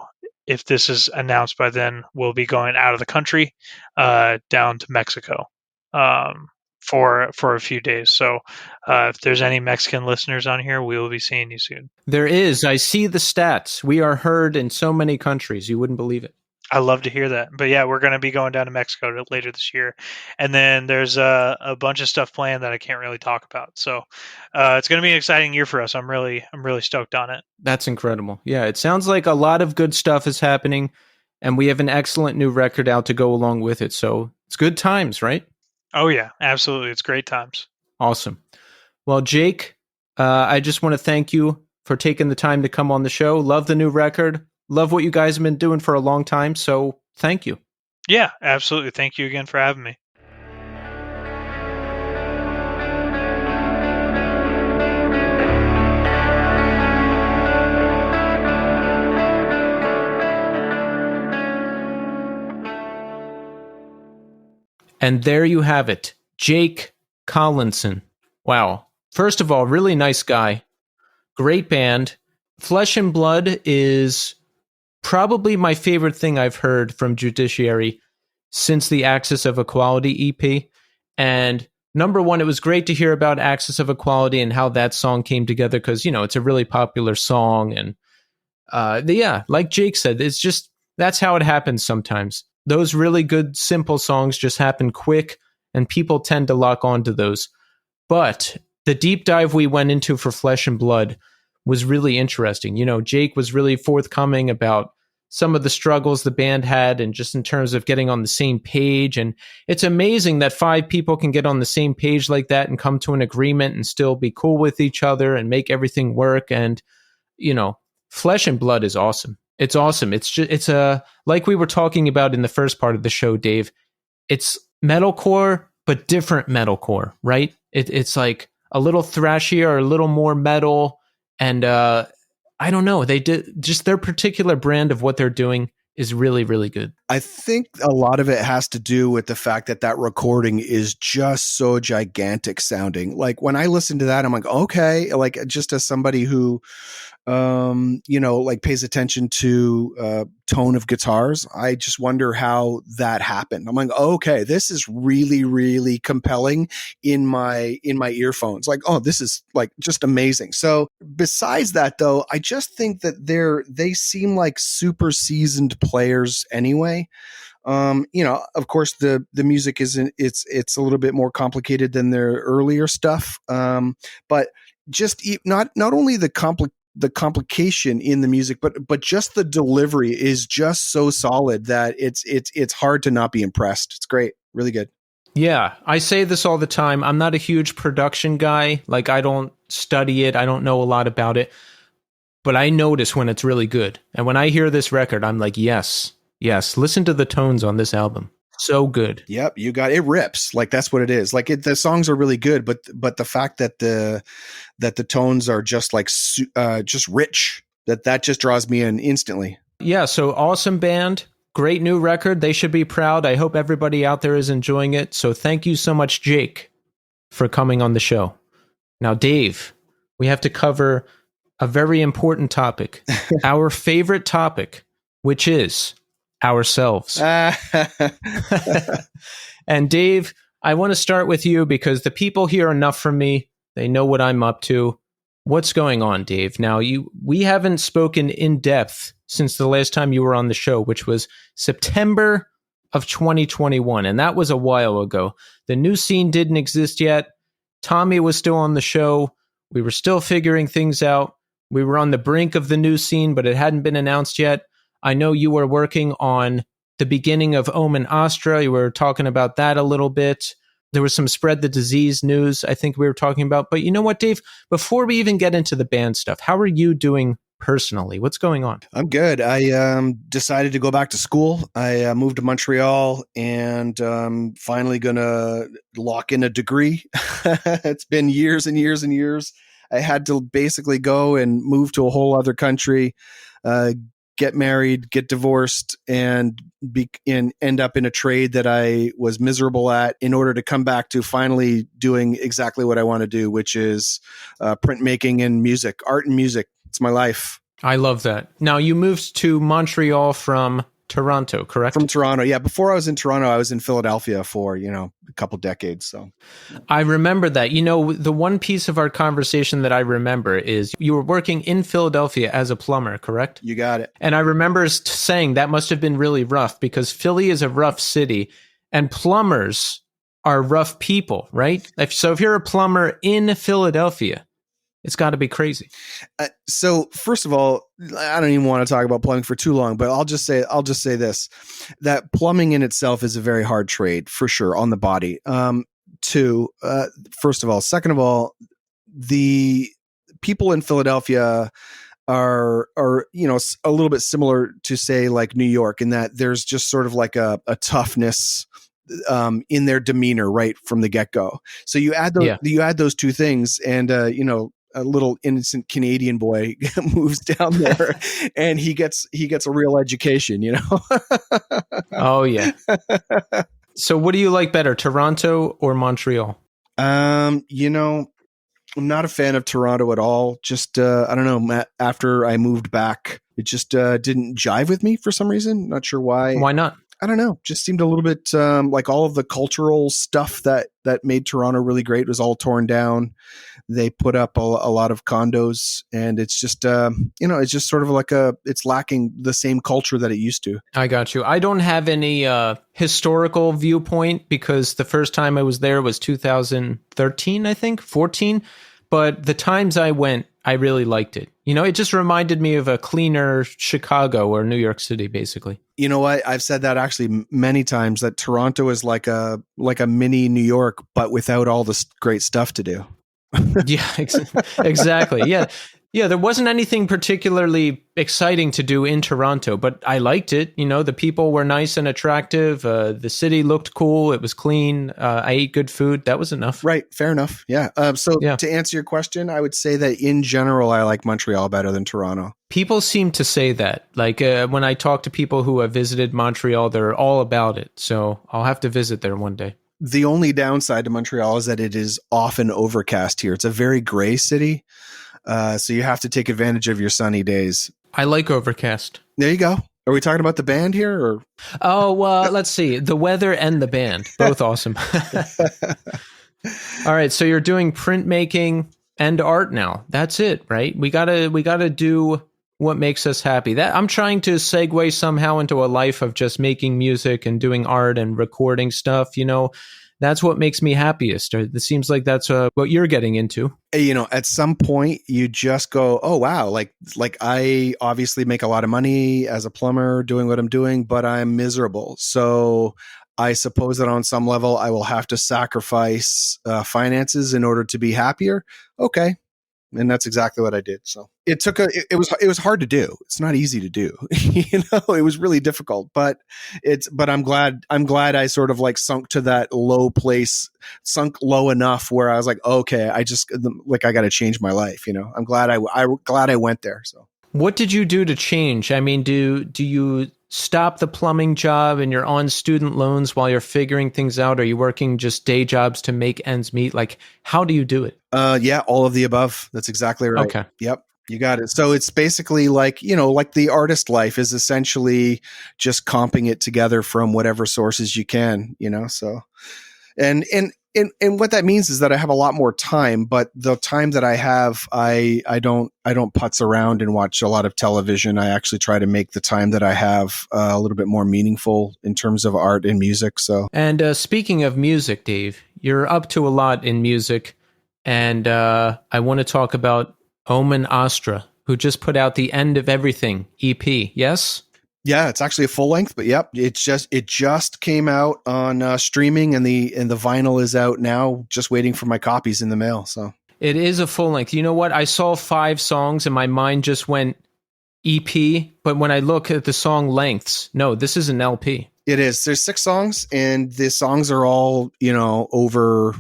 if this is announced by then, we'll be going out of the country down to Mexico for a few days. So if there's any Mexican listeners on here, we will be seeing you soon. There is. I see the stats. We are heard in so many countries. You wouldn't believe it. I love to hear that. But yeah, we're going to be going down to Mexico later this year. And then there's a bunch of stuff planned that I can't really talk about. So it's going to be an exciting year for us. I'm really stoked on it. That's incredible. Yeah, it sounds like a lot of good stuff is happening, and we have an excellent new record out to go along with it. So it's good times, right? Oh, yeah, absolutely. It's great times. Awesome. Well, Jake, I just want to thank you for taking the time to come on the show. Love the new record. Love what you guys have been doing for a long time. So thank you. Yeah, absolutely. Thank you again for having me. And there you have it. Jake Collinson. Wow. First of all, really nice guy. Great band. Flesh and Blood is probably my favorite thing I've heard from Judiciary since the Axis of Equality EP. And number one, it was great to hear about Axis of Equality and how that song came together because, it's a really popular song. And yeah, like Jake said, it's just, that's how it happens sometimes. Those really good, simple songs just happen quick and people tend to lock onto those. But the deep dive we went into for Flesh and Blood was really interesting. Jake was really forthcoming about some of the struggles the band had and just in terms of getting on the same page. And it's amazing that 5 people can get on the same page like that and come to an agreement and still be cool with each other and make everything work. And, Flesh and Blood is awesome. It's awesome. It's like we were talking about in the first part of the show, Dave, it's metalcore, but different metalcore, right? It's like a little thrashier or a little more metal. And I don't know. They did just their particular brand of what they're doing is really, really good. I think a lot of it has to do with the fact that recording is just so gigantic sounding. Like when I listen to that, I'm like, okay, like just as somebody who, like pays attention to tone of guitars, I just wonder how that happened. I'm like, okay, this is really, really compelling in my earphones. Like, oh, this is like just amazing. So besides that though, I just think that they seem like super seasoned players anyway. Of course the music isn't, it's a little bit more complicated than their earlier stuff. But just not only the complication in the music, but just the delivery is just so solid that it's hard to not be impressed. It's great. Really good. Yeah. I say this all the time. I'm not a huge production guy. Like I don't study it. I don't know a lot about it, but I notice when it's really good. And when I hear this record, I'm like, yes, listen to the tones on this album. So good. Yep, you got it. Rips. Like that's what it is. Like the songs are really good, but the fact that the tones are just like just rich, that just draws me in instantly. Yeah. So awesome band, great new record. They should be proud. I hope everybody out there is enjoying it. So thank you so much, Jake, for coming on the show. Now, Dave, we have to cover a very important topic, our favorite topic, which is ourselves. And Dave, I want to start with you because the people hear enough from me. They know what I'm up to. What's going on, Dave? Now, we haven't spoken in depth since the last time you were on the show, which was September of 2021. And that was a while ago. The new scene didn't exist yet. Tommy was still on the show. We were still figuring things out. We were on the brink of the new scene, but it hadn't been announced yet. I know you were working on the beginning of Omen Astra. You were talking about that a little bit. There was some spread the disease news I think we were talking about. But you know what, Dave? Before we even get into the band stuff, how are you doing personally? What's going on? I'm good. I decided to go back to school. I moved to Montreal and finally going to lock in a degree. It's been years and years and years. I had to basically go and move to a whole other country, get married, get divorced, and end up in a trade that I was miserable at in order to come back to finally doing exactly what I want to do, which is printmaking and music, art and music. It's my life. I love that. Now, you moved to Montreal from Toronto, correct? From Toronto, yeah. Before I was in Toronto, I was in Philadelphia for, a couple decades. So I remember that. The one piece of our conversation that I remember is you were working in Philadelphia as a plumber, correct? You got it. And I remember saying that must have been really rough because Philly is a rough city and plumbers are rough people, right? So if you're a plumber in Philadelphia, it's got to be crazy. So first of all, I don't even want to talk about plumbing for too long, but I'll just say this, that plumbing in itself is a very hard trade for sure on the body. First of all, second of all, the people in Philadelphia are a little bit similar to say like New York in that there's just sort of like a toughness in their demeanor right from the get-go. So you add those two things and a little innocent Canadian boy moves down there and he gets a real education, Oh yeah. So what do you like better, Toronto or Montreal? I'm not a fan of Toronto at all. Just, I don't know, after I moved back, it just didn't jive with me for some reason. Not sure why. Why not? I don't know. Just seemed a little bit like all of the cultural stuff that made Toronto really great was all torn down. They put up a lot of condos, and it's just it's just sort of like it's lacking the same culture that it used to. I got you. I don't have any historical viewpoint because the first time I was there was 2013, I think, 14. But the times I went, I really liked it. It just reminded me of a cleaner Chicago or New York City, basically. You know what? I've said that actually many times that Toronto is like a mini New York, but without all this great stuff to do. Yeah, exactly. Yeah. Yeah, there wasn't anything particularly exciting to do in Toronto, but I liked it. The people were nice and attractive. The city looked cool. It was clean. I ate good food. That was enough. Right. Fair enough. Yeah. To answer your question, I would say that in general, I like Montreal better than Toronto. People seem to say that. Like when I talk to people who have visited Montreal, they're all about it. So I'll have to visit there one day. The only downside to Montreal is that it is often overcast here. It's a very gray city. So you have to take advantage of your sunny days. I like overcast. There you go. Are we talking about the band here? Or? Oh, let's see. The weather and the band. Both awesome. All right. So you're doing printmaking and art now. That's it, right? We gotta do what makes us happy. That I'm trying to segue somehow into a life of just making music and doing art and recording stuff. That's what makes me happiest. It seems like that's what you're getting into. At some point you just go, oh, wow. Like I obviously make a lot of money as a plumber doing what I'm doing, but I'm miserable. So I suppose that on some level I will have to sacrifice finances in order to be happier. Okay. And that's exactly what I did. So it was hard to do. It's not easy to do. It was really difficult, but I'm glad I sort of like sunk to that low place, sunk low enough where I was like, okay, I got to change my life. I'm glad I went there. So what did you do to change? I mean, do you stop the plumbing job and you're on student loans while you're figuring things out? Are you working just day jobs to make ends meet? Like, how do you do it? Yeah, all of the above. That's exactly right. Okay. Yep. You got it. So it's basically like the artist life is essentially just comping it together from whatever sources you can, so, and what that means is that I have a lot more time, but the time that I have, I don't putz around and watch a lot of television. I actually try to make the time that I have a little bit more meaningful in terms of art and music. So, and speaking of music, Dave, you're up to a lot in music, and I want to talk about Omen Astra, who just put out the End of Everything EP. Yes? Yeah, it's actually a full length, but yep, it just came out on streaming, and the vinyl is out now. Just waiting for my copies in the mail. So It is a full length. You know what? I saw 5 songs and my mind just went EP, but when I look at the song lengths, no, this is an LP. it is. There's 6 songs, and the songs are all over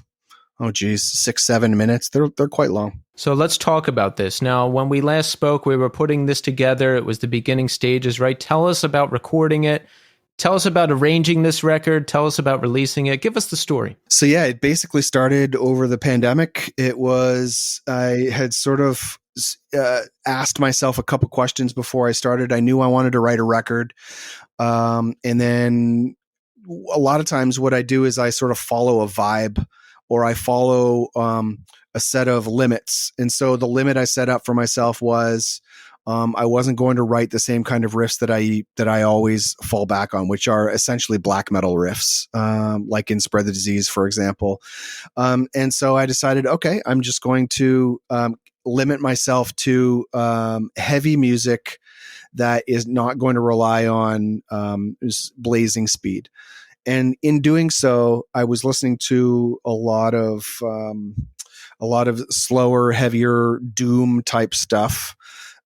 6-7 minutes. They're quite long. So let's talk about this. Now, when we last spoke, we were putting this together. It was the beginning stages, right? Tell us about recording it. Tell us about arranging this record. Tell us about releasing it. Give us the story. So yeah, it basically started over the pandemic. I had sort of asked myself a couple questions before I started. I knew I wanted to write a record. And then a lot of times what I do is I sort of follow a vibe, or I follow a set of limits. And so the limit I set up for myself was I wasn't going to write the same kind of riffs that I always fall back on, which are essentially black metal riffs, like in Spread the Disease, for example. And so I decided, okay, I'm just going to limit myself to heavy music that is not going to rely on blazing speed. And in doing so, I was listening to a lot of slower, heavier doom type stuff.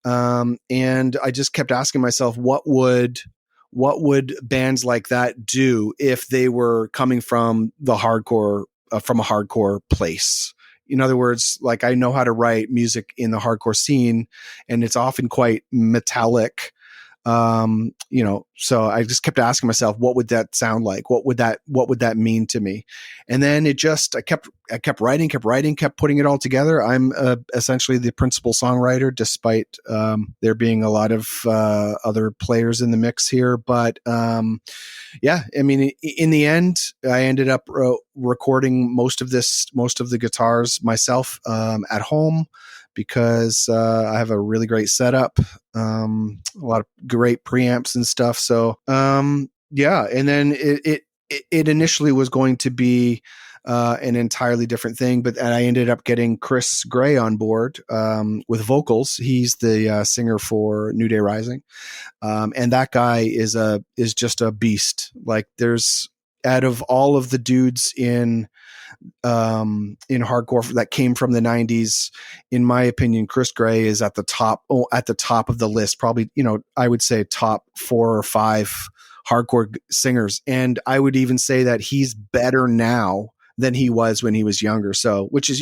And I just kept asking myself, what would bands like that do if they were coming from the hardcore, from a hardcore place? In other words, like, I know how to write music in the hardcore scene, and it's often quite metallic. So I just kept asking myself, what would that sound like? What would that mean to me? And then I kept writing, kept putting it all together. I'm essentially the principal songwriter, despite there being a lot of other players in the mix here. But yeah, I mean, in the end, I ended up recording most of the guitars myself at home, because I have a really great setup, a lot of great preamps and stuff. So yeah, and then it initially was going to be an entirely different thing, but I ended up getting Chris Gray on board with vocals. He's the singer for New Day Rising, and that guy is just a beast. Like, there's, out of all of the dudes in hardcore that came from the 90s, in my opinion, Chris Gray is at the top of the list. Probably, I would say top 4 or 5 hardcore singers. And I would even say that he's better now than he was when he was younger. So, which is,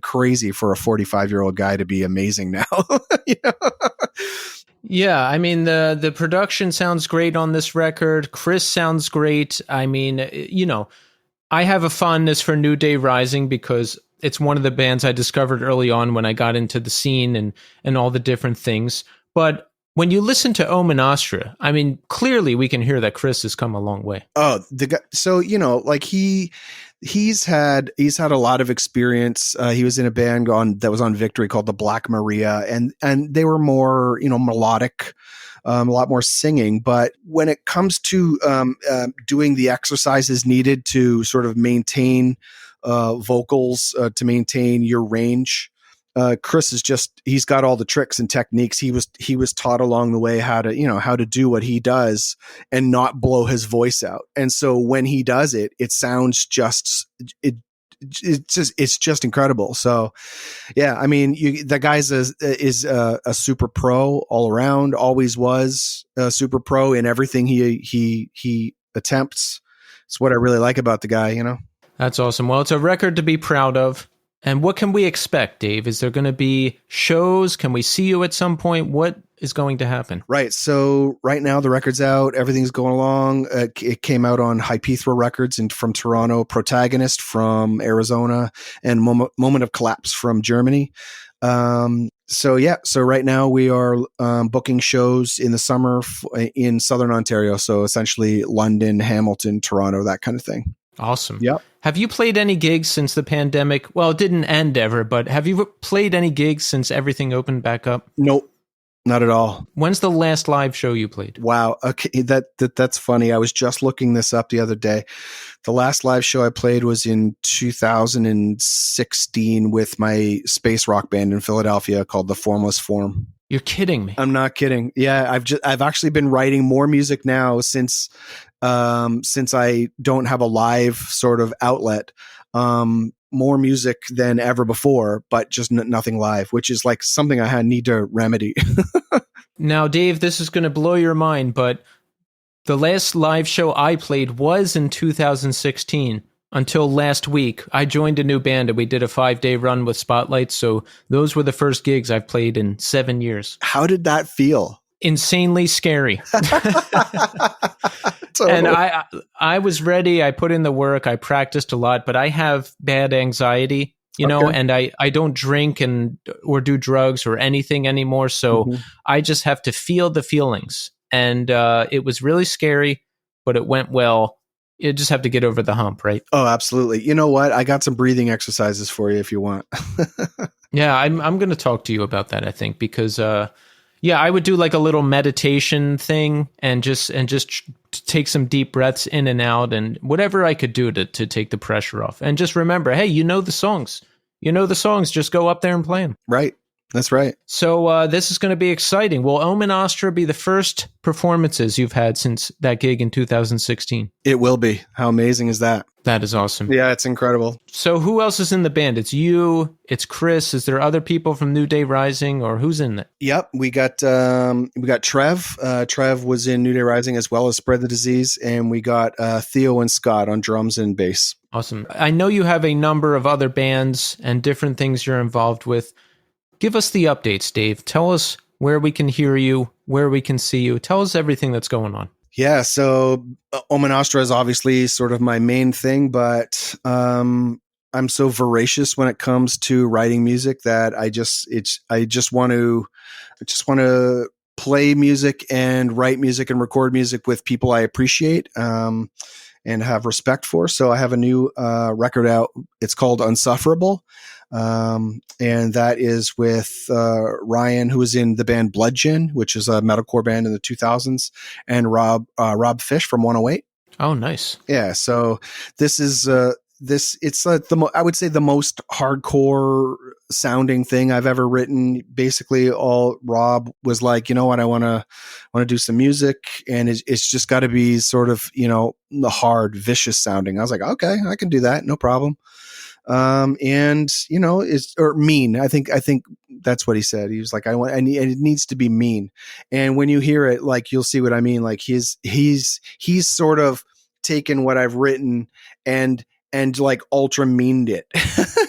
crazy for a 45-year-old guy to be amazing now. Yeah, I mean, the production sounds great on this record. Chris sounds great. I mean, I have a fondness for New Day Rising because it's one of the bands I discovered early on when I got into the scene and all the different things. But when you listen to Omen Astra, I mean, clearly we can hear that Chris has come a long way. Oh, the guy. So, like he's had a lot of experience. He was in a band that was on Victory called the Black Maria, and they were more, melodic, a lot more singing. But when it comes to doing the exercises needed to sort of maintain vocals, to maintain your range, Chris he's got all the tricks and techniques. He was taught along the way how to do what he does and not blow his voice out. And so when he does it, it sounds it's just incredible. So yeah, I mean, that guy's is a super pro all around, always was a super pro in everything he attempts. It's what I really like about the guy, That's awesome. Well, it's a record to be proud of. And what can we expect, Dave? Is there going to be shows? Can we see you at some point? What is going to happen? Right. So right now the record's out. Everything's going along. It came out on Hypethra Records from Toronto, Protagonist from Arizona, and Moment of Collapse from Germany. So right now we are booking shows in the summer in Southern Ontario. So essentially London, Hamilton, Toronto, that kind of thing. Awesome. Yep. Have you played any gigs since the pandemic? Well, it didn't end ever, but have you played any gigs since everything opened back up? Nope. Not at all. When's the last live show you played? Wow. Okay. That's funny. I was just looking this up the other day. The last live show I played was in 2016 with my space rock band in Philadelphia called The Formless Form. You're kidding me. I'm not kidding. Yeah, I've actually been writing more music now since I don't have a live sort of outlet. More music than ever before, but just nothing live, which is like something I need to remedy. Now, Dave, this is going to blow your mind, but the last live show I played was in 2016. Until last week, I joined a new band and we did a 5-day run with Spotlight. So those were the first gigs I've played in 7 years. How did that feel? Insanely scary. Totally. And I was ready. I put in the work. I practiced a lot, but I have bad anxiety, you know, and I don't drink or do drugs or anything anymore. So I just have to feel the feelings. And it was really scary, but it went well. You just have to get over the hump, right? Oh, absolutely. You know what? I got some breathing exercises for you if you want. Yeah, I'm going to talk to you about that, I think, because I would do like a little meditation thing and just take some deep breaths in and out and whatever I could do to take the pressure off. And just remember, hey, you know the songs. Just go up there and play them. Right. That's right. So this is going to be exciting. Will Omen Astra be the first performances you've had since that gig in 2016? It will be. How amazing is that? That is awesome. Yeah, it's incredible. So who else is in the band? It's you, it's Chris. Is there other people from New Day Rising, or who's in it? Yep, we got Trev. Trev was in New Day Rising as well as Spread the Disease, and we got Theo and Scott on drums and bass. Awesome. I know you have a number of other bands and different things you're involved with. Give us the updates, Dave. Tell us where we can hear you, where we can see you. Tell us everything that's going on. Yeah, so Omen Astra is obviously sort of my main thing, but I'm so voracious when it comes to writing music that I just want to play music and write music and record music with people I appreciate and have respect for. So I have a new record out. It's called Unsufferable. And that is with Ryan, who was in the band Bludgeon, which is a metalcore band in the 2000s, and Rob Fish from 108. Oh, nice. Yeah. So this is it's I would say the most hardcore sounding thing I've ever written. Basically, all Rob was like, you know what, I want to do some music, and it's just got to be sort of, you know, the hard, vicious sounding. I was like, okay, I can do that, no problem. And you know, or mean. I think that's what he said. He was like, and it needs to be mean. And when you hear it, like, you'll see what I mean. Like he's sort of taken what I've written and like ultra meaned it.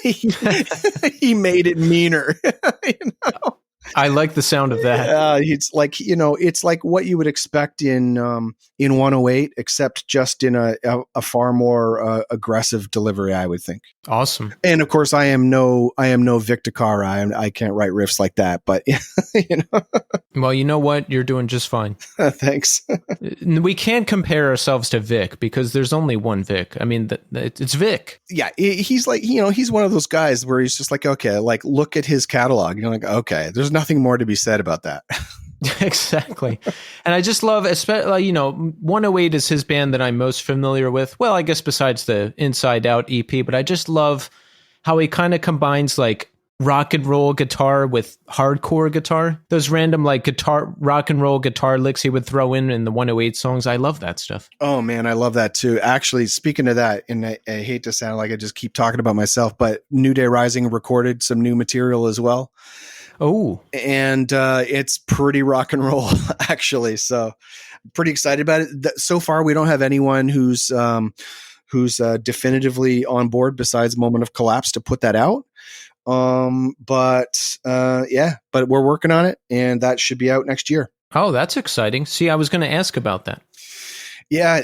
He made it meaner. You know? I like the sound of that. It's like, you know, it's like what you would expect in 108, except just in a far more aggressive delivery, I would think. Awesome. And of course, I am no Victor Cara. I can't write riffs like that, but you know. Well, you know what? You're doing just fine. Thanks. We can't compare ourselves to Vic because there's only one Vic. I mean, it's Vic. Yeah, he's like, you know, he's one of those guys where he's just like, okay, like look at his catalog. You're like, okay, there's nothing more to be said about that. Exactly. And I just love, especially, you know, 108 is his band that I'm most familiar with. Well, I guess besides the Inside Out EP, but I just love how he kind of combines like rock and roll guitar with hardcore guitar. Those random like rock and roll guitar licks he would throw in the 108 songs. I love that stuff. Oh man, I love that too. Actually, speaking of that, and I hate to sound like I just keep talking about myself, but New Day Rising recorded some new material as well. Oh, and it's pretty rock and roll, actually. So I'm pretty excited about it. So far, we don't have anyone who's definitively on board besides Moment of Collapse to put that out. But we're working on it, and that should be out next year. Oh, that's exciting. See, I was going to ask about that. Yeah,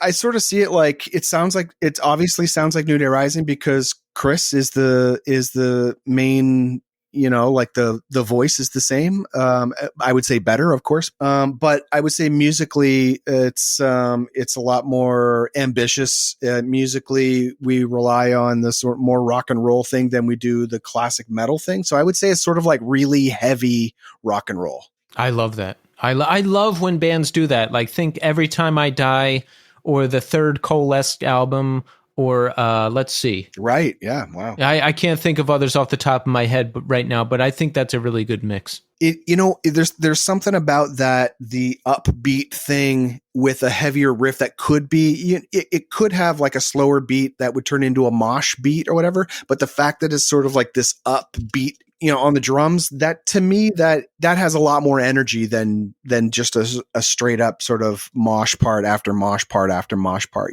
I sort of see it like, it obviously sounds like New Day Rising because Chris is the main, you know, like the voice is the same. I would say better, of course. But I would say musically, it's a lot more ambitious. Musically, we rely on the sort of more rock and roll thing than we do the classic metal thing. So I would say it's sort of like really heavy rock and roll. I love that. I love when bands do that. Like think Every Time I Die or the third Coalesced album or let's see. Right. Yeah. Wow. I can't think of others off the top of my head right now, but I think that's a really good mix. There's something about that, the upbeat thing with a heavier riff that could be, it could have like a slower beat that would turn into a mosh beat or whatever. But the fact that it's sort of like this upbeat, on the drums, that to me, that has a lot more energy than just a straight up sort of mosh part after mosh part after mosh part,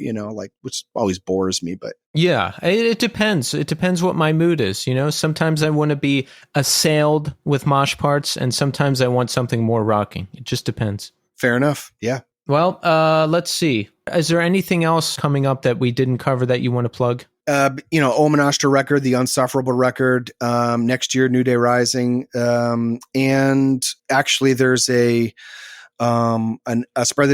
which always bores me. But yeah, it depends. It depends what my mood is. Sometimes I want to be assailed with mosh parts, and sometimes I want something more rocking. It just depends. Fair enough. Yeah. Well, let's see. Is there anything else coming up that we didn't cover that you want to plug? Omen Astra record, the Unsufferable record, next year, New Day Rising. And actually there's another Spread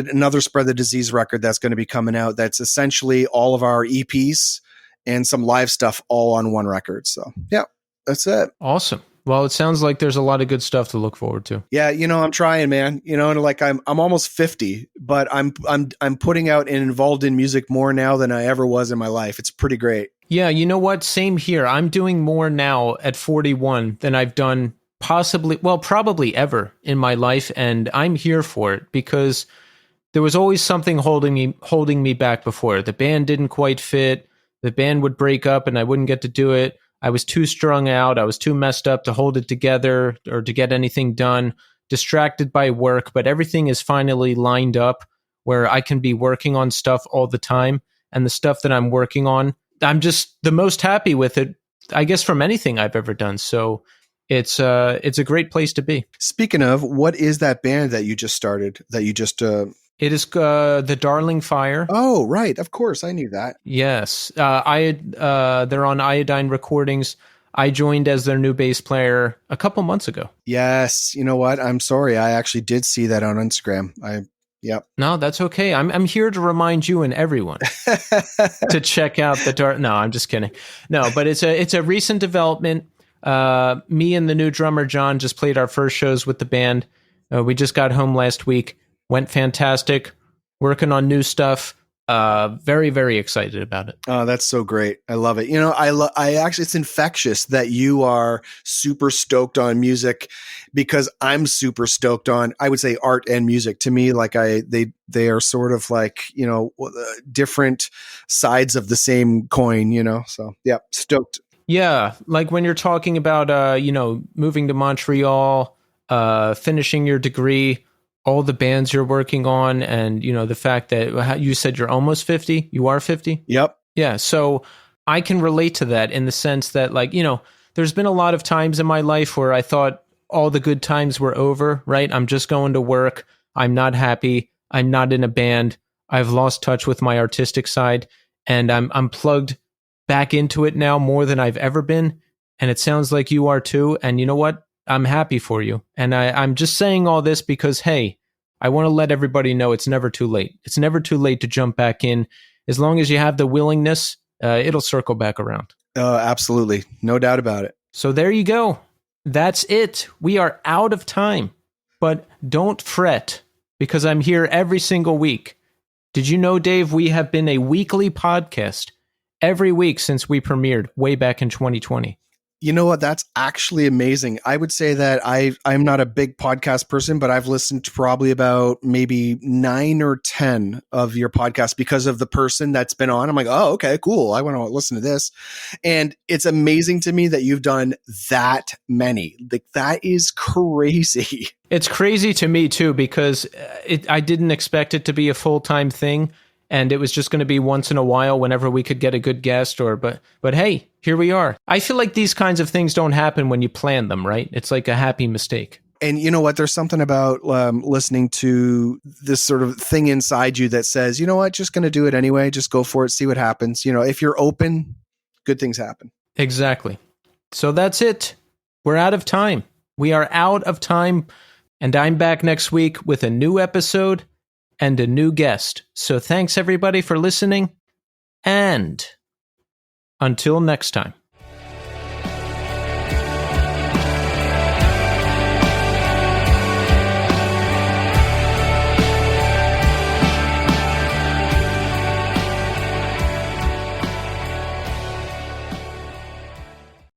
the Disease record that's going to be coming out. That's essentially all of our EPs and some live stuff all on one record. So yeah, that's it. Awesome. Well, it sounds like there's a lot of good stuff to look forward to. Yeah, I'm trying, man. Like I'm almost 50, but I'm putting out and involved in music more now than I ever was in my life. It's pretty great. Yeah, you know what? Same here. I'm doing more now at 41 than I've done probably ever in my life, and I'm here for it because there was always something holding me back before. The band didn't quite fit. The band would break up and I wouldn't get to do it. I was too strung out. I was too messed up to hold it together or to get anything done, distracted by work, but everything is finally lined up where I can be working on stuff all the time. And the stuff that I'm working on, I'm just the most happy with it, I guess, from anything I've ever done. So it's a great place to be. Speaking of, what is that band that you just started, It is the Darling Fire. Oh, right. Of course. I knew that. Yes. They're on Iodine Recordings. I joined as their new bass player a couple months ago. Yes. You know what? I'm sorry. I actually did see that on Instagram. Yep. No, that's okay. I'm here to remind you and everyone to check out the Dark. No, I'm just kidding. No, but it's a recent development. Me and the new drummer, John, just played our first shows with the band. We just got home last week. Went fantastic. Working on new stuff. Very, very excited about it. Oh, that's so great. I love it. I actually, it's infectious that you are super stoked on music because I'm super stoked on, I would say, art and music. To me, like they are sort of like, different sides of the same coin, so yeah, stoked. Yeah. Like when you're talking about, moving to Montreal, finishing your degree, all the bands you're working on, and the fact that you said you're almost 50. You are 50? Yep. Yeah. So I can relate to that in the sense that, there's been a lot of times in my life where I thought all the good times were over, right? I'm just going to work. I'm not happy. I'm not in a band. I've lost touch with my artistic side, and I'm plugged back into it now more than I've ever been. And it sounds like you are too. And you know what? I'm happy for you. And I'm just saying all this because, hey, I want to let everybody know it's never too late. It's never too late to jump back in. As long as you have the willingness, it'll circle back around. Absolutely. No doubt about it. So there you go. That's it. We are out of time. But don't fret because I'm here every single week. Did you know, Dave, we have been a weekly podcast every week since we premiered way back in 2020. You know what? That's actually amazing. I would say that I'm not a big podcast person, but I've listened to probably about maybe 9 or 10 of your podcasts because of the person that's been on. I'm like, oh, okay, cool. I want to listen to this. And it's amazing to me that you've done that many. Like, that is crazy. It's crazy to me too, because I didn't expect it to be a full-time thing. And it was just going to be once in a while whenever we could get a good guest but hey, here we are. I feel like these kinds of things don't happen when you plan them, right? It's like a happy mistake. And you know what? There's something about listening to this sort of thing inside you that says, you know what, just going to do it anyway. Just go for it. See what happens. If you're open, good things happen. Exactly. So that's it. We're out of time. We are out of time. And I'm back next week with a new episode and a new guest. So thanks everybody for listening, and until next time.